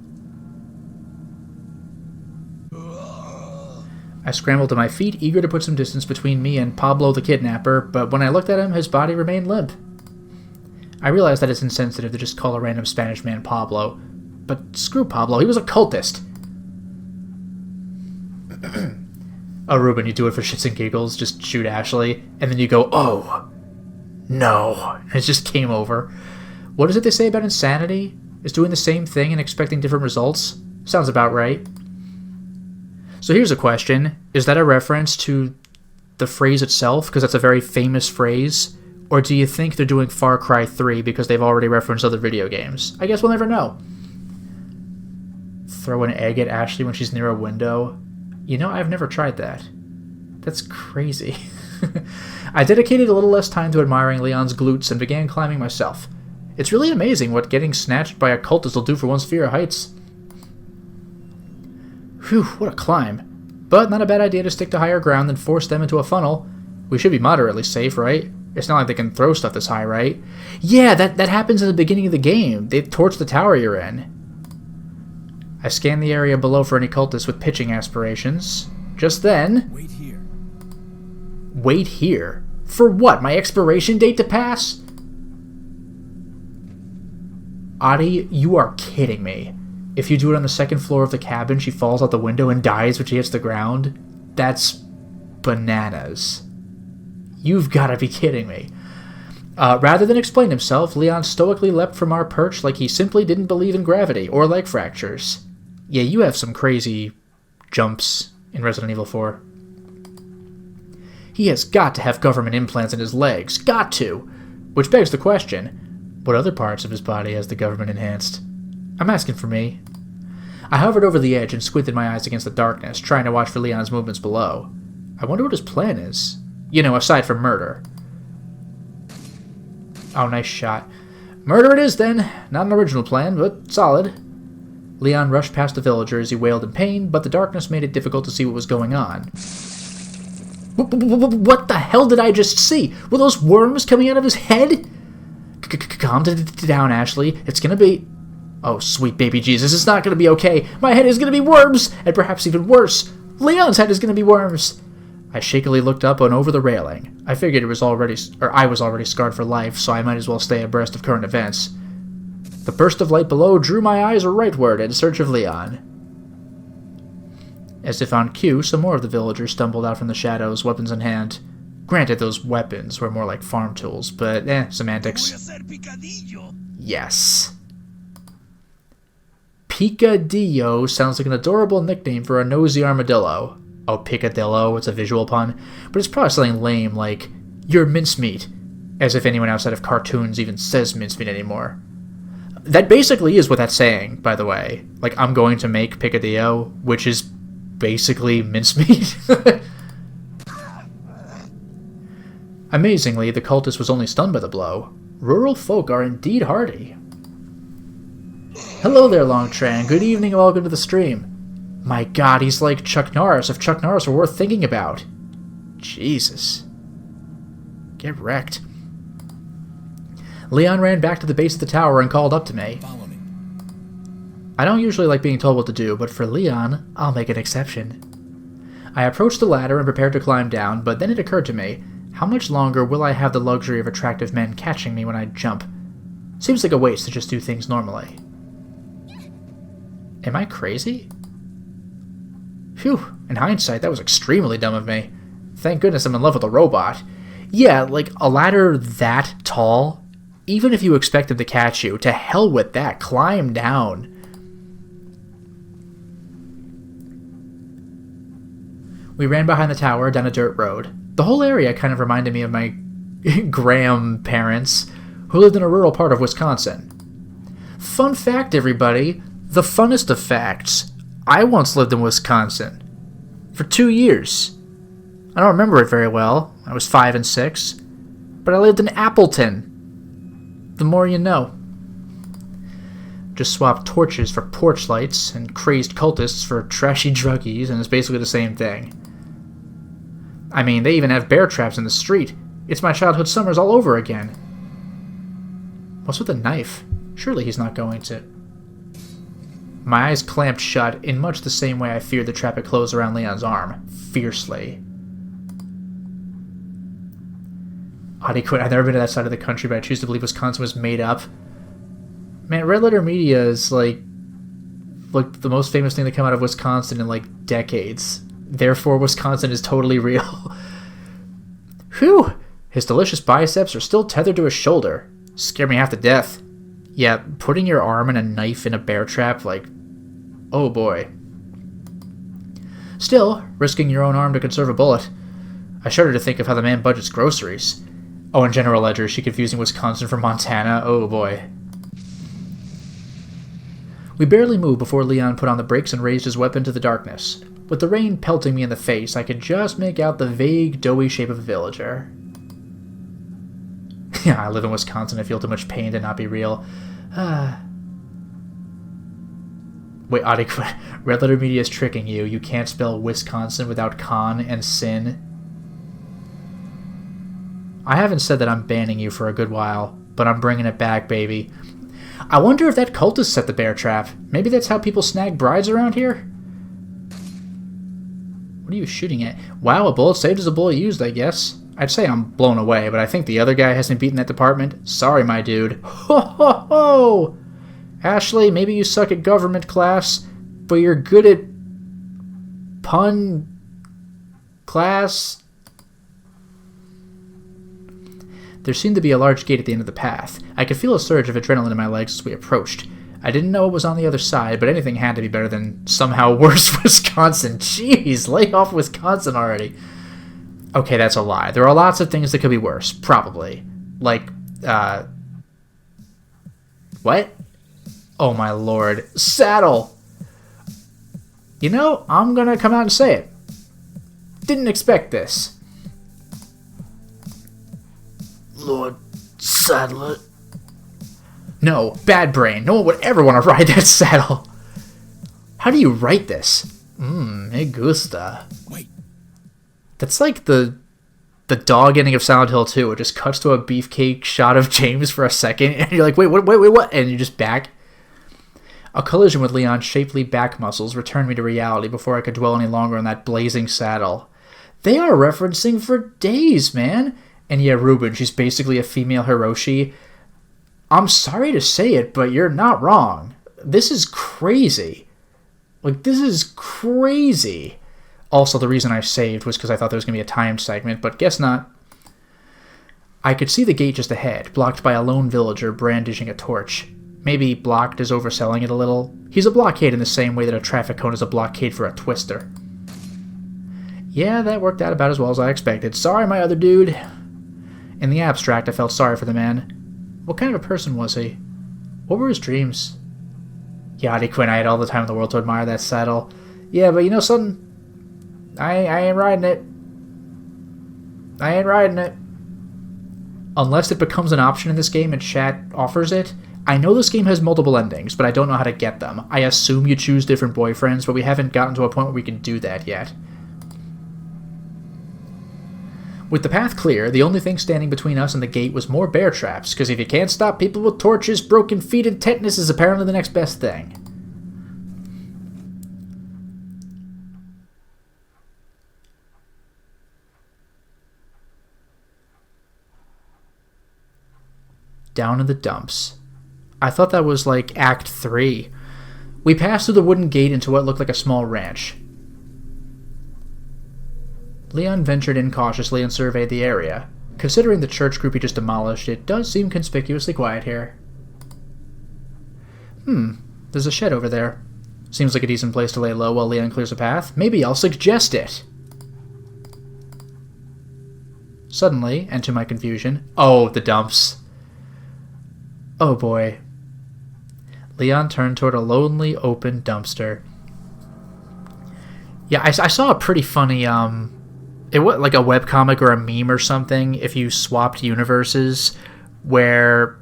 I scrambled to my feet, eager to put some distance between me and Pablo the kidnapper, but when I looked at him, his body remained limp. I realized that it's insensitive to just call a random Spanish man Pablo, but screw Pablo, he was a cultist. Oh, Ruben, you do it for shits and giggles, just shoot Ashley, and then you go, oh, no, and it just came over. What is it they say about insanity? Is doing the same thing and expecting different results? Sounds about right. So here's a question. Is that a reference to the phrase itself, because that's a very famous phrase? Or do you think they're doing Far Cry 3 because they've already referenced other video games? I guess we'll never know. Throw an egg at Ashley when she's near a window? You know, I've never tried that. That's crazy. I dedicated a little less time to admiring Leon's glutes and began climbing myself. It's really amazing what getting snatched by a cultist will do for one's fear of heights. Whew, what a climb. But not a bad idea to stick to higher ground than force them into a funnel. We should be moderately safe, right? It's not like they can throw stuff this high, right? Yeah, that happens in the beginning of the game. They torch the tower you're in. I scanned the area below for any cultists with pitching aspirations. Just then... Wait here. Wait here? For what? My expiration date to pass? Adi, you are kidding me. If you do it on the second floor of the cabin, she falls out the window and dies when she hits the ground? That's bananas. You've got to be kidding me. Rather than explain himself, Leon stoically leapt from our perch like he simply didn't believe in gravity or leg fractures. Yeah, you have some crazy jumps in Resident Evil 4. He has got to have government implants in his legs. Got to! Which begs the question, what other parts of his body has the government enhanced? I'm asking for me. I hovered over the edge and squinted my eyes against the darkness, trying to watch for Leon's movements below. I wonder what his plan is. You know, aside from murder. Oh, nice shot. Murder it is, then. Not an original plan, but solid. Leon rushed past the villager as he wailed in pain, but the darkness made it difficult to see what was going on. What the hell did I just see? Were those worms coming out of his head? Calm down, Ashley. It's gonna be... Oh, sweet baby Jesus, it's not going to be okay. My head is going to be worms, and perhaps even worse. Leon's head is going to be worms. I shakily looked up and over the railing. I figured I was already scarred for life, so I might as well stay abreast of current events. The burst of light below drew my eyes rightward in search of Leon. As if on cue, some more of the villagers stumbled out from the shadows, weapons in hand. Granted, those weapons were more like farm tools, but semantics. Yes. Picadillo sounds like an adorable nickname for a nosy armadillo. Oh, picadillo, it's a visual pun. But it's probably something lame like, you're mincemeat. As if anyone outside of cartoons even says mincemeat anymore. That basically is what that's saying, by the way. Like, I'm going to make picadillo, which is basically mincemeat. Amazingly, the cultist was only stunned by the blow. Rural folk are indeed hardy. Hello there, Longtran. Good evening and welcome to the stream. My god, he's like Chuck Norris, if Chuck Norris were worth thinking about. Jesus. Get wrecked. Leon ran back to the base of the tower and called up to me. Follow me. I don't usually like being told what to do, but for Leon, I'll make an exception. I approached the ladder and prepared to climb down, but then it occurred to me, how much longer will I have the luxury of attractive men catching me when I jump? Seems like a waste to just do things normally. Am I crazy? Phew, in hindsight, that was extremely dumb of me. Thank goodness I'm in love with a robot. Yeah, like, a ladder that tall, even if you expect him to catch you, to hell with that, climb down. We ran behind the tower down a dirt road. The whole area kind of reminded me of my grandparents, who lived in a rural part of Wisconsin. Fun fact, everybody, the funnest of facts, I once lived in Wisconsin. For 2 years. I don't remember it very well. I was 5 and 6. But I lived in Appleton. The more you know. Just swap torches for porch lights and crazed cultists for trashy druggies, and it's basically the same thing. I mean, they even have bear traps in the street. It's my childhood summers all over again. What's with the knife? Surely he's not going to... My eyes clamped shut in much the same way I feared the trap had closed around Leon's arm. Fiercely. I've never been to that side of the country, but I choose to believe Wisconsin was made up. Man, Red Letter Media is like the most famous thing that came out of Wisconsin in like decades. Therefore, Wisconsin is totally real. Whew! His delicious biceps are still tethered to his shoulder. Scare me half to death. Yeah, putting your arm and a knife in a bear trap, like, oh boy. Still, risking your own arm to conserve a bullet. I shudder to think of how the man budgets groceries. Oh, in General Ledger, is she confusing Wisconsin for Montana? Oh boy. We barely moved before Leon put on the brakes and raised his weapon to the darkness. With the rain pelting me in the face, I could just make out the vague, doughy shape of a villager. Yeah, I live in Wisconsin. I feel too much pain to not be real. Wait, Red Letter Media is tricking you. You can't spell Wisconsin without con and sin. I haven't said that I'm banning you for a good while, but I'm bringing it back, baby. I wonder if that cultist set the bear trap. Maybe that's how people snag brides around here? What are you shooting at? Wow, a bullet saved is a bullet used, I guess. I'd say I'm blown away, but I think the other guy hasn't beaten that department. Sorry, my dude. Ho ho ho! Ashley, maybe you suck at government class, but you're good at pun class. There seemed to be a large gate at the end of the path. I could feel a surge of adrenaline in my legs as we approached. I didn't know what was on the other side, but anything had to be better than somehow worse Wisconsin. Jeez, lay off Wisconsin already. Okay, that's a lie. There are lots of things that could be worse, probably. Like, what? Oh my lord. Saddle! You know, I'm gonna come out and say it. Didn't expect this. Lord Saddler. No, bad brain. No one would ever want to ride that saddle. How do you write this? Me gusta. Wait. That's like the dog ending of Silent Hill 2. It just cuts to a beefcake shot of James for a second, and you're like, wait, what? And you're just back. A collision with Leon's shapely back muscles returned me to reality before I could dwell any longer on that blazing saddle. They are referencing for days, man. And yeah, Ruben, she's basically a female Hiroshi. I'm sorry to say it, but you're not wrong. This is crazy. Like, this is crazy. Also, the reason I saved was because I thought there was going to be a timed segment, but guess not. I could see the gate just ahead, blocked by a lone villager brandishing a torch. Maybe blocked is overselling it a little. He's a blockade in the same way that a traffic cone is a blockade for a twister. Yeah, that worked out about as well as I expected. Sorry, my other dude. In the abstract, I felt sorry for the man. What kind of a person was he? What were his dreams? Yachty Quinn, I had all the time in the world to admire that saddle. Yeah, but you know something? I ain't riding it. I ain't riding it. Unless it becomes an option in this game and chat offers it. I know this game has multiple endings, but I don't know how to get them. I assume you choose different boyfriends, but we haven't gotten to a point where we can do that yet. With the path clear, the only thing standing between us and the gate was more bear traps, because if you can't stop people with torches, broken feet, and tetanus is apparently the next best thing. Down in the dumps. I thought that was like Act 3. We passed through the wooden gate into what looked like a small ranch. Leon ventured in cautiously and surveyed the area. Considering the church group he just demolished, it does seem conspicuously quiet here. There's a shed over there. Seems like a decent place to lay low while Leon clears a path. Maybe I'll suggest it. Suddenly, and to my confusion, oh, the dumps. Oh boy. Leon turned toward a lonely, open dumpster. Yeah, I saw a pretty funny, it was like a webcomic or a meme or something, if you swapped universes, where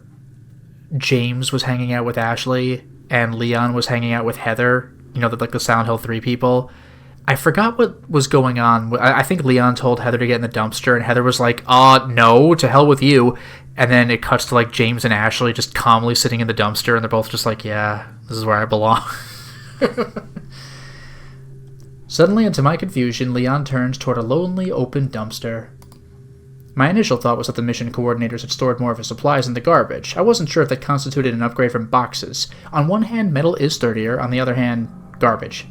James was hanging out with Ashley and Leon was hanging out with Heather, you know, like the Silent Hill 3 people. I forgot what was going on. I think Leon told Heather to get in the dumpster, and Heather was like, no, to hell with you. And then it cuts to, like, James and Ashley just calmly sitting in the dumpster, and they're both just like, yeah, this is where I belong. Suddenly, and to my confusion, Leon turns toward a lonely, open dumpster. My initial thought was that the mission coordinators had stored more of his supplies in the garbage. I wasn't sure if that constituted an upgrade from boxes. On one hand, metal is sturdier, on the other hand, garbage.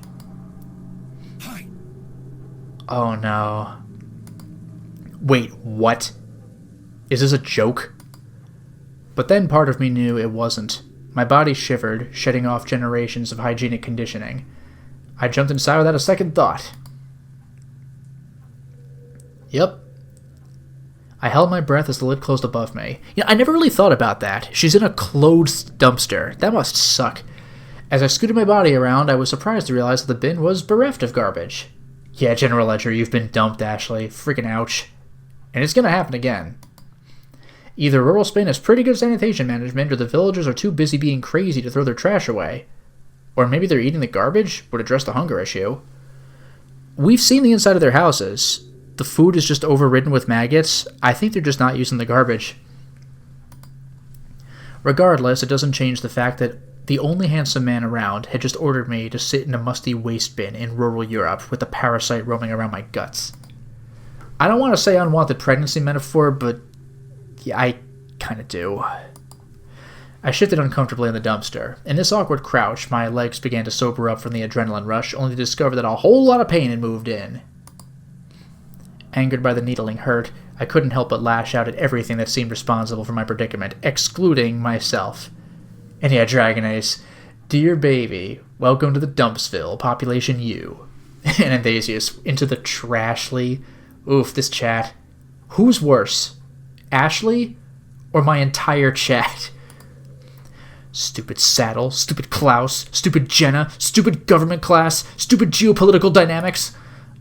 Oh no. Wait, what? Is this a joke? But then part of me knew it wasn't. My body shivered, shedding off generations of hygienic conditioning. I jumped inside without a second thought. Yep. I held my breath as the lid closed above me. You know, I never really thought about that. She's in a closed dumpster. That must suck. As I scooted my body around, I was surprised to realize that the bin was bereft of garbage. Yeah, General Ledger, you've been dumped, Ashley. Freaking ouch. And it's gonna happen again. Either rural Spain has pretty good sanitation management, or the villagers are too busy being crazy to throw their trash away. Or maybe they're eating the garbage would address the hunger issue. We've seen the inside of their houses. The food is just overridden with maggots. I think they're just not using the garbage. Regardless, it doesn't change the fact that the only handsome man around had just ordered me to sit in a musty waste bin in rural Europe with a parasite roaming around my guts. I don't want to say unwanted pregnancy metaphor, but yeah, I kind of do. I shifted uncomfortably in the dumpster. In this awkward crouch, my legs began to sober up from the adrenaline rush, only to discover that a whole lot of pain had moved in. Angered by the needling hurt, I couldn't help but lash out at everything that seemed responsible for my predicament, excluding myself. And yeah, Dragon Ace, dear baby, welcome to the Dumpsville, population U. And Anthasius, into the Trashly. Oof, this chat. Who's worse, Ashley or my entire chat? Stupid Saddle, stupid Klaus, stupid Jenna, stupid government class, stupid geopolitical dynamics.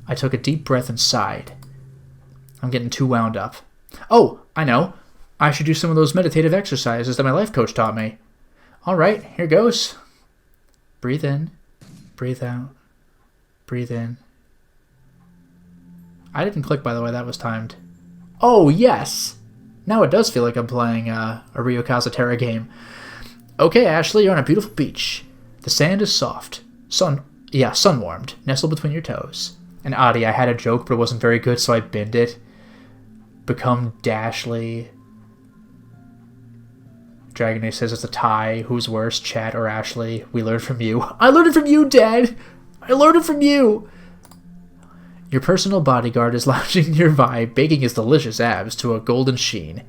I took a deep breath and sighed. I'm getting too wound up. Oh, I know. I should do some of those meditative exercises that my life coach taught me. All right, here goes. Breathe in, breathe out, breathe in. I didn't click, by the way, that was timed. Oh, yes! Now it does feel like I'm playing a Rio Casaterra game. Okay, Ashley, you're on a beautiful beach. The sand is soft. Sun-warmed, nestled between your toes. And Adi, I had a joke, but it wasn't very good, so I binned it. Become Dashly. Dragon Ace says it's a tie. Who's worse, Chat or Ashley? We learned from you. I learned it from you, Dad! I learned it from you! Your personal bodyguard is lounging nearby, baking his delicious abs to a golden sheen.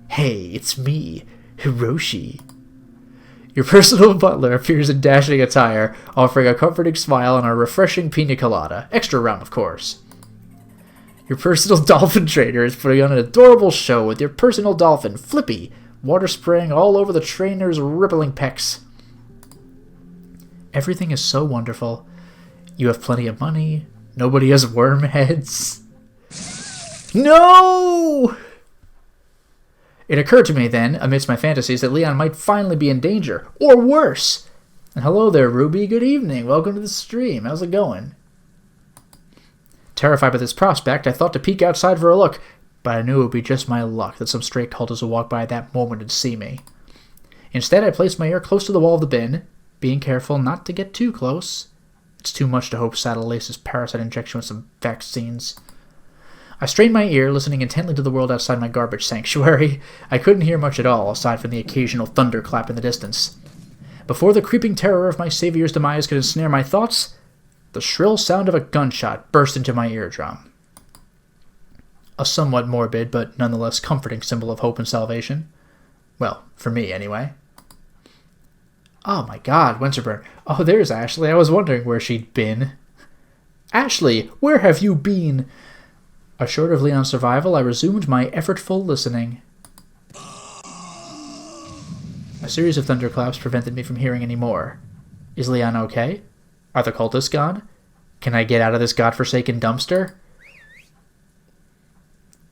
Hey, it's me, Hiroshi. Your personal butler appears in dashing attire, offering a comforting smile and a refreshing pina colada. Extra rum, of course. Your personal dolphin trainer is putting on an adorable show with your personal dolphin, Flippy, water spraying all over the trainer's rippling pecs. Everything is so wonderful. You have plenty of money. Nobody has worm heads. No! It occurred to me then, amidst my fantasies, that Leon might finally be in danger. Or worse! And hello there, Ruby. Good evening. Welcome to the stream. How's it going? Terrified by this prospect, I thought to peek outside for a look, but I knew it would be just my luck that some stray cultist would walk by at that moment and see me. Instead, I placed my ear close to the wall of the bin, being careful not to get too close. It's too much to hope Saddle laces parasite injection with some vaccines. I strained my ear, listening intently to the world outside my garbage sanctuary. I couldn't hear much at all, aside from the occasional thunderclap in the distance. Before the creeping terror of my savior's demise could ensnare my thoughts, the shrill sound of a gunshot burst into my eardrum. A somewhat morbid, but nonetheless comforting symbol of hope and salvation. Well, for me, anyway. Oh my god, Winterburn. Oh, there's Ashley. I was wondering where she'd been. Ashley, where have you been? Assured of Leon's survival, I resumed my effortful listening. A series of thunderclaps prevented me from hearing any more. Is Leon okay? Are the cultists gone? Can I get out of this godforsaken dumpster?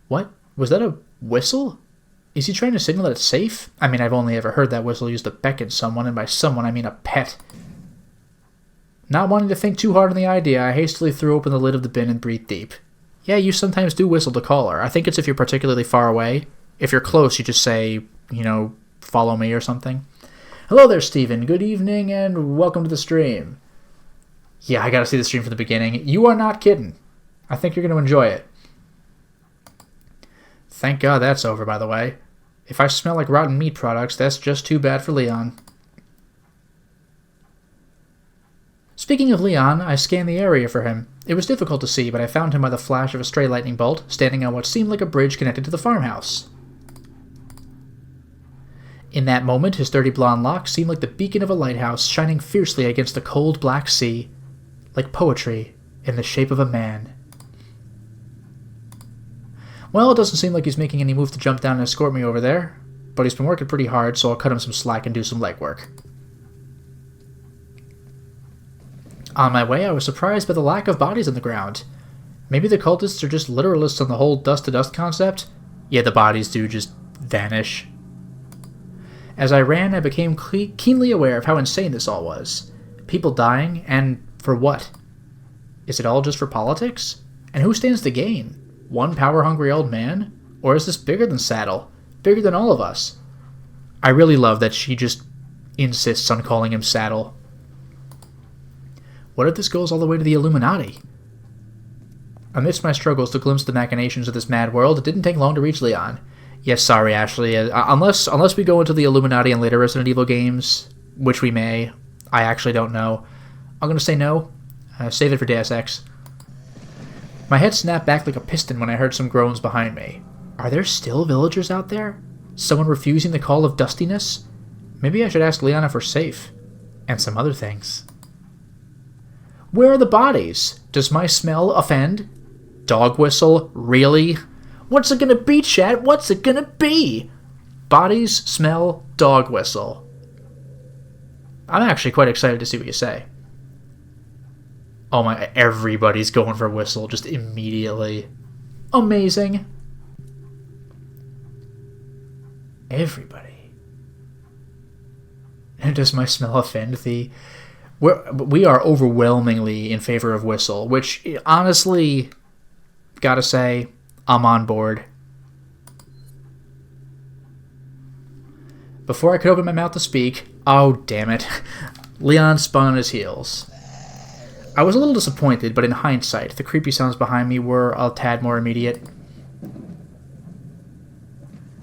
What? Was that a whistle? Is he trying to signal that it's safe? I mean, I've only ever heard that whistle used to beckon someone, and by someone I mean a pet. Not wanting to think too hard on the idea, I hastily threw open the lid of the bin and breathed deep. Yeah, you sometimes do whistle to call her. I think it's if you're particularly far away. If you're close, you just say, follow me or something. Hello there, Steven. Good evening, and welcome to the stream. Yeah, I gotta see the stream from the beginning. You are not kidding. I think you're gonna enjoy it. Thank God that's over, by the way. If I smell like rotten meat products, that's just too bad for Leon. Speaking of Leon, I scanned the area for him. It was difficult to see, but I found him by the flash of a stray lightning bolt, standing on what seemed like a bridge connected to the farmhouse. In that moment, his dirty blonde locks seemed like the beacon of a lighthouse shining fiercely against the cold black sea, like poetry in the shape of a man. Well, it doesn't seem like he's making any move to jump down and escort me over there, but he's been working pretty hard, so I'll cut him some slack and do some legwork. On my way, I was surprised by the lack of bodies on the ground. Maybe the cultists are just literalists on the whole dust-to-dust concept? Yeah, the bodies do just vanish. As I ran, I became keenly aware of how insane this all was. People dying, and for what? Is it all just for politics? And who stands to gain? One power-hungry old man? Or is this bigger than Saddle? Bigger than all of us? I really love that she just insists on calling him Saddle. What if this goes all the way to the Illuminati? Amidst my struggles to glimpse the machinations of this mad world, it didn't take long to reach Leon. Yes, sorry, Ashley. Unless we go into the Illuminati in later Resident Evil games, which we may, I actually don't know. I'm going to say no. Save it for Deus Ex. My head snapped back like a piston when I heard some groans behind me. Are there still villagers out there? Someone refusing the call of dustiness? Maybe I should ask Leon if we're safe. And some other things. Where are the bodies? Does my smell offend? Dog whistle? Really? What's it gonna be, chat? What's it gonna be? Bodies, smell, dog whistle. I'm actually quite excited to see what you say. Oh my, everybody's going for whistle just immediately. Amazing. Everybody. And does my smell offend thee? We are overwhelmingly in favor of whistle, which, honestly, gotta say, I'm on board. Before I could open my mouth to speak, oh damn it, Leon spun on his heels. I was a little disappointed, but in hindsight, the creepy sounds behind me were a tad more immediate.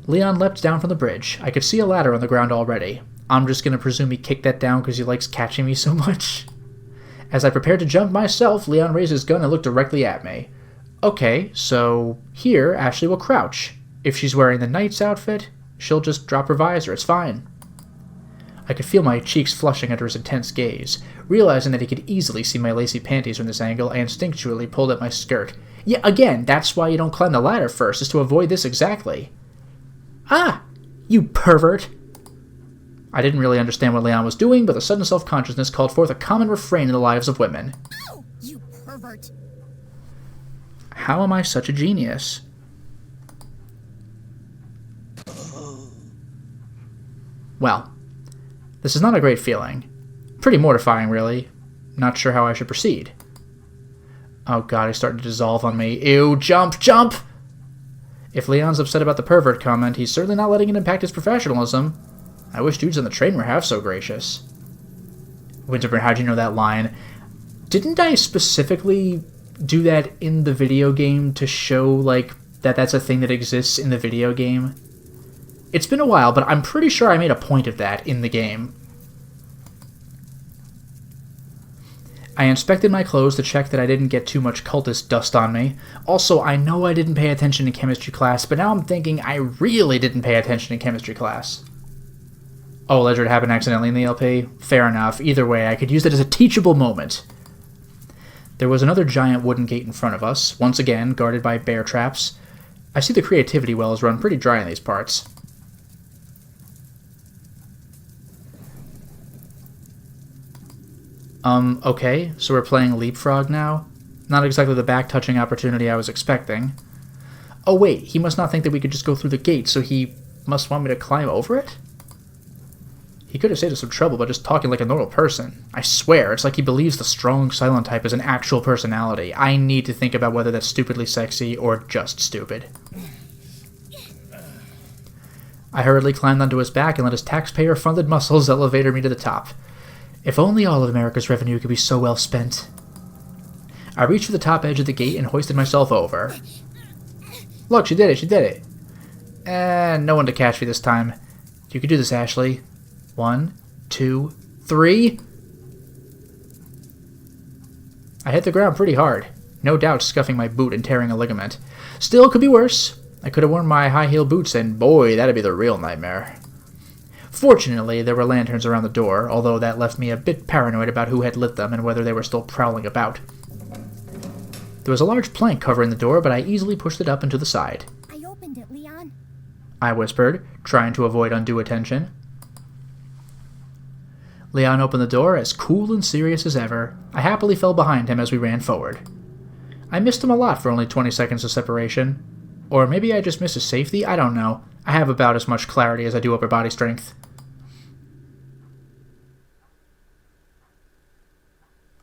Leon leapt down from the bridge. I could see a ladder on the ground already. I'm just going to presume he kicked that down because he likes catching me so much. As I prepared to jump myself, Leon raised his gun and looked directly at me. Okay, so here Ashley will crouch. If she's wearing the knight's outfit, she'll just drop her visor. It's fine. I could feel my cheeks flushing under his intense gaze. Realizing that he could easily see my lacy panties from this angle, I instinctually pulled at my skirt. Yeah, again, that's why you don't climb the ladder first, is to avoid this exactly. Ah! You pervert! I didn't really understand what Leon was doing, but the sudden self-consciousness called forth a common refrain in the lives of women. Ow! You pervert! How am I such a genius? Well, this is not a great feeling. Pretty mortifying, really. Not sure how I should proceed. Oh god, he's starting to dissolve on me. Ew, jump, jump! If Leon's upset about the pervert comment, he's certainly not letting it impact his professionalism. I wish dudes on the train were half so gracious. Winterburn, how'd you know that line? Didn't I specifically do that in the video game to show, like, that that's a thing that exists in the video game? It's been a while, but I'm pretty sure I made a point of that in the game. I inspected my clothes to check that I didn't get too much cultist dust on me. Also, I know I didn't pay attention in chemistry class, but now I'm thinking I really didn't pay attention in chemistry class. Oh, ledger it happened accidentally in the LP? Fair enough. Either way, I could use it as a teachable moment. There was another giant wooden gate in front of us, once again guarded by bear traps. I see the creativity wells run pretty dry in these parts. Okay, so we're playing Leapfrog now? Not exactly the back-touching opportunity I was expecting. Oh wait, he must not think that we could just go through the gate, so he must want me to climb over it? He could have saved us some trouble by just talking like a normal person. I swear, it's like he believes the strong, silent type is an actual personality. I need to think about whether that's stupidly sexy or just stupid. I hurriedly climbed onto his back and let his taxpayer-funded muscles elevator me to the top. If only all of America's revenue could be so well spent. I reached for the top edge of the gate and hoisted myself over. Look, she did it, she did it. No one to catch me this time. You can do this, Ashley. 1, 2, 3. I hit the ground pretty hard, no doubt scuffing my boot and tearing a ligament. Still, it could be worse. I could have worn my high-heel boots, and boy, that'd be the real nightmare. Fortunately, there were lanterns around the door, although that left me a bit paranoid about who had lit them and whether they were still prowling about. There was a large plank covering the door, but I easily pushed it up and to the side. I opened it, Leon. I whispered, trying to avoid undue attention. Leon opened the door, as cool and serious as ever. I happily fell behind him as we ran forward. I missed him a lot for only 20 seconds of separation. Or maybe I just missed his safety, I don't know. I have about as much clarity as I do upper body strength.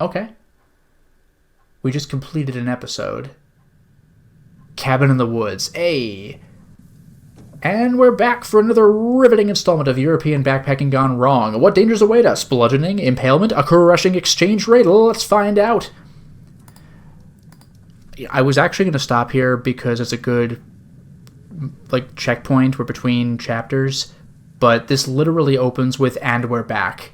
Okay. We just completed an episode. Cabin in the Woods. Hey! And we're back for another riveting installment of European backpacking gone wrong. What dangers await us? Bludgeoning? Impalement? A crushing exchange rate? Let's find out. I was actually going to stop here because it's a good checkpoint. We're between chapters. But this literally opens with "and we're back."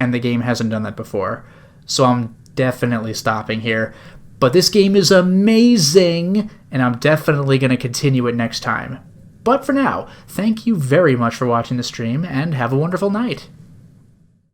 And the game hasn't done that before. So I'm definitely stopping here. But this game is amazing, and I'm definitely going to continue it next time. But for now, thank you very much for watching the stream, and have a wonderful night.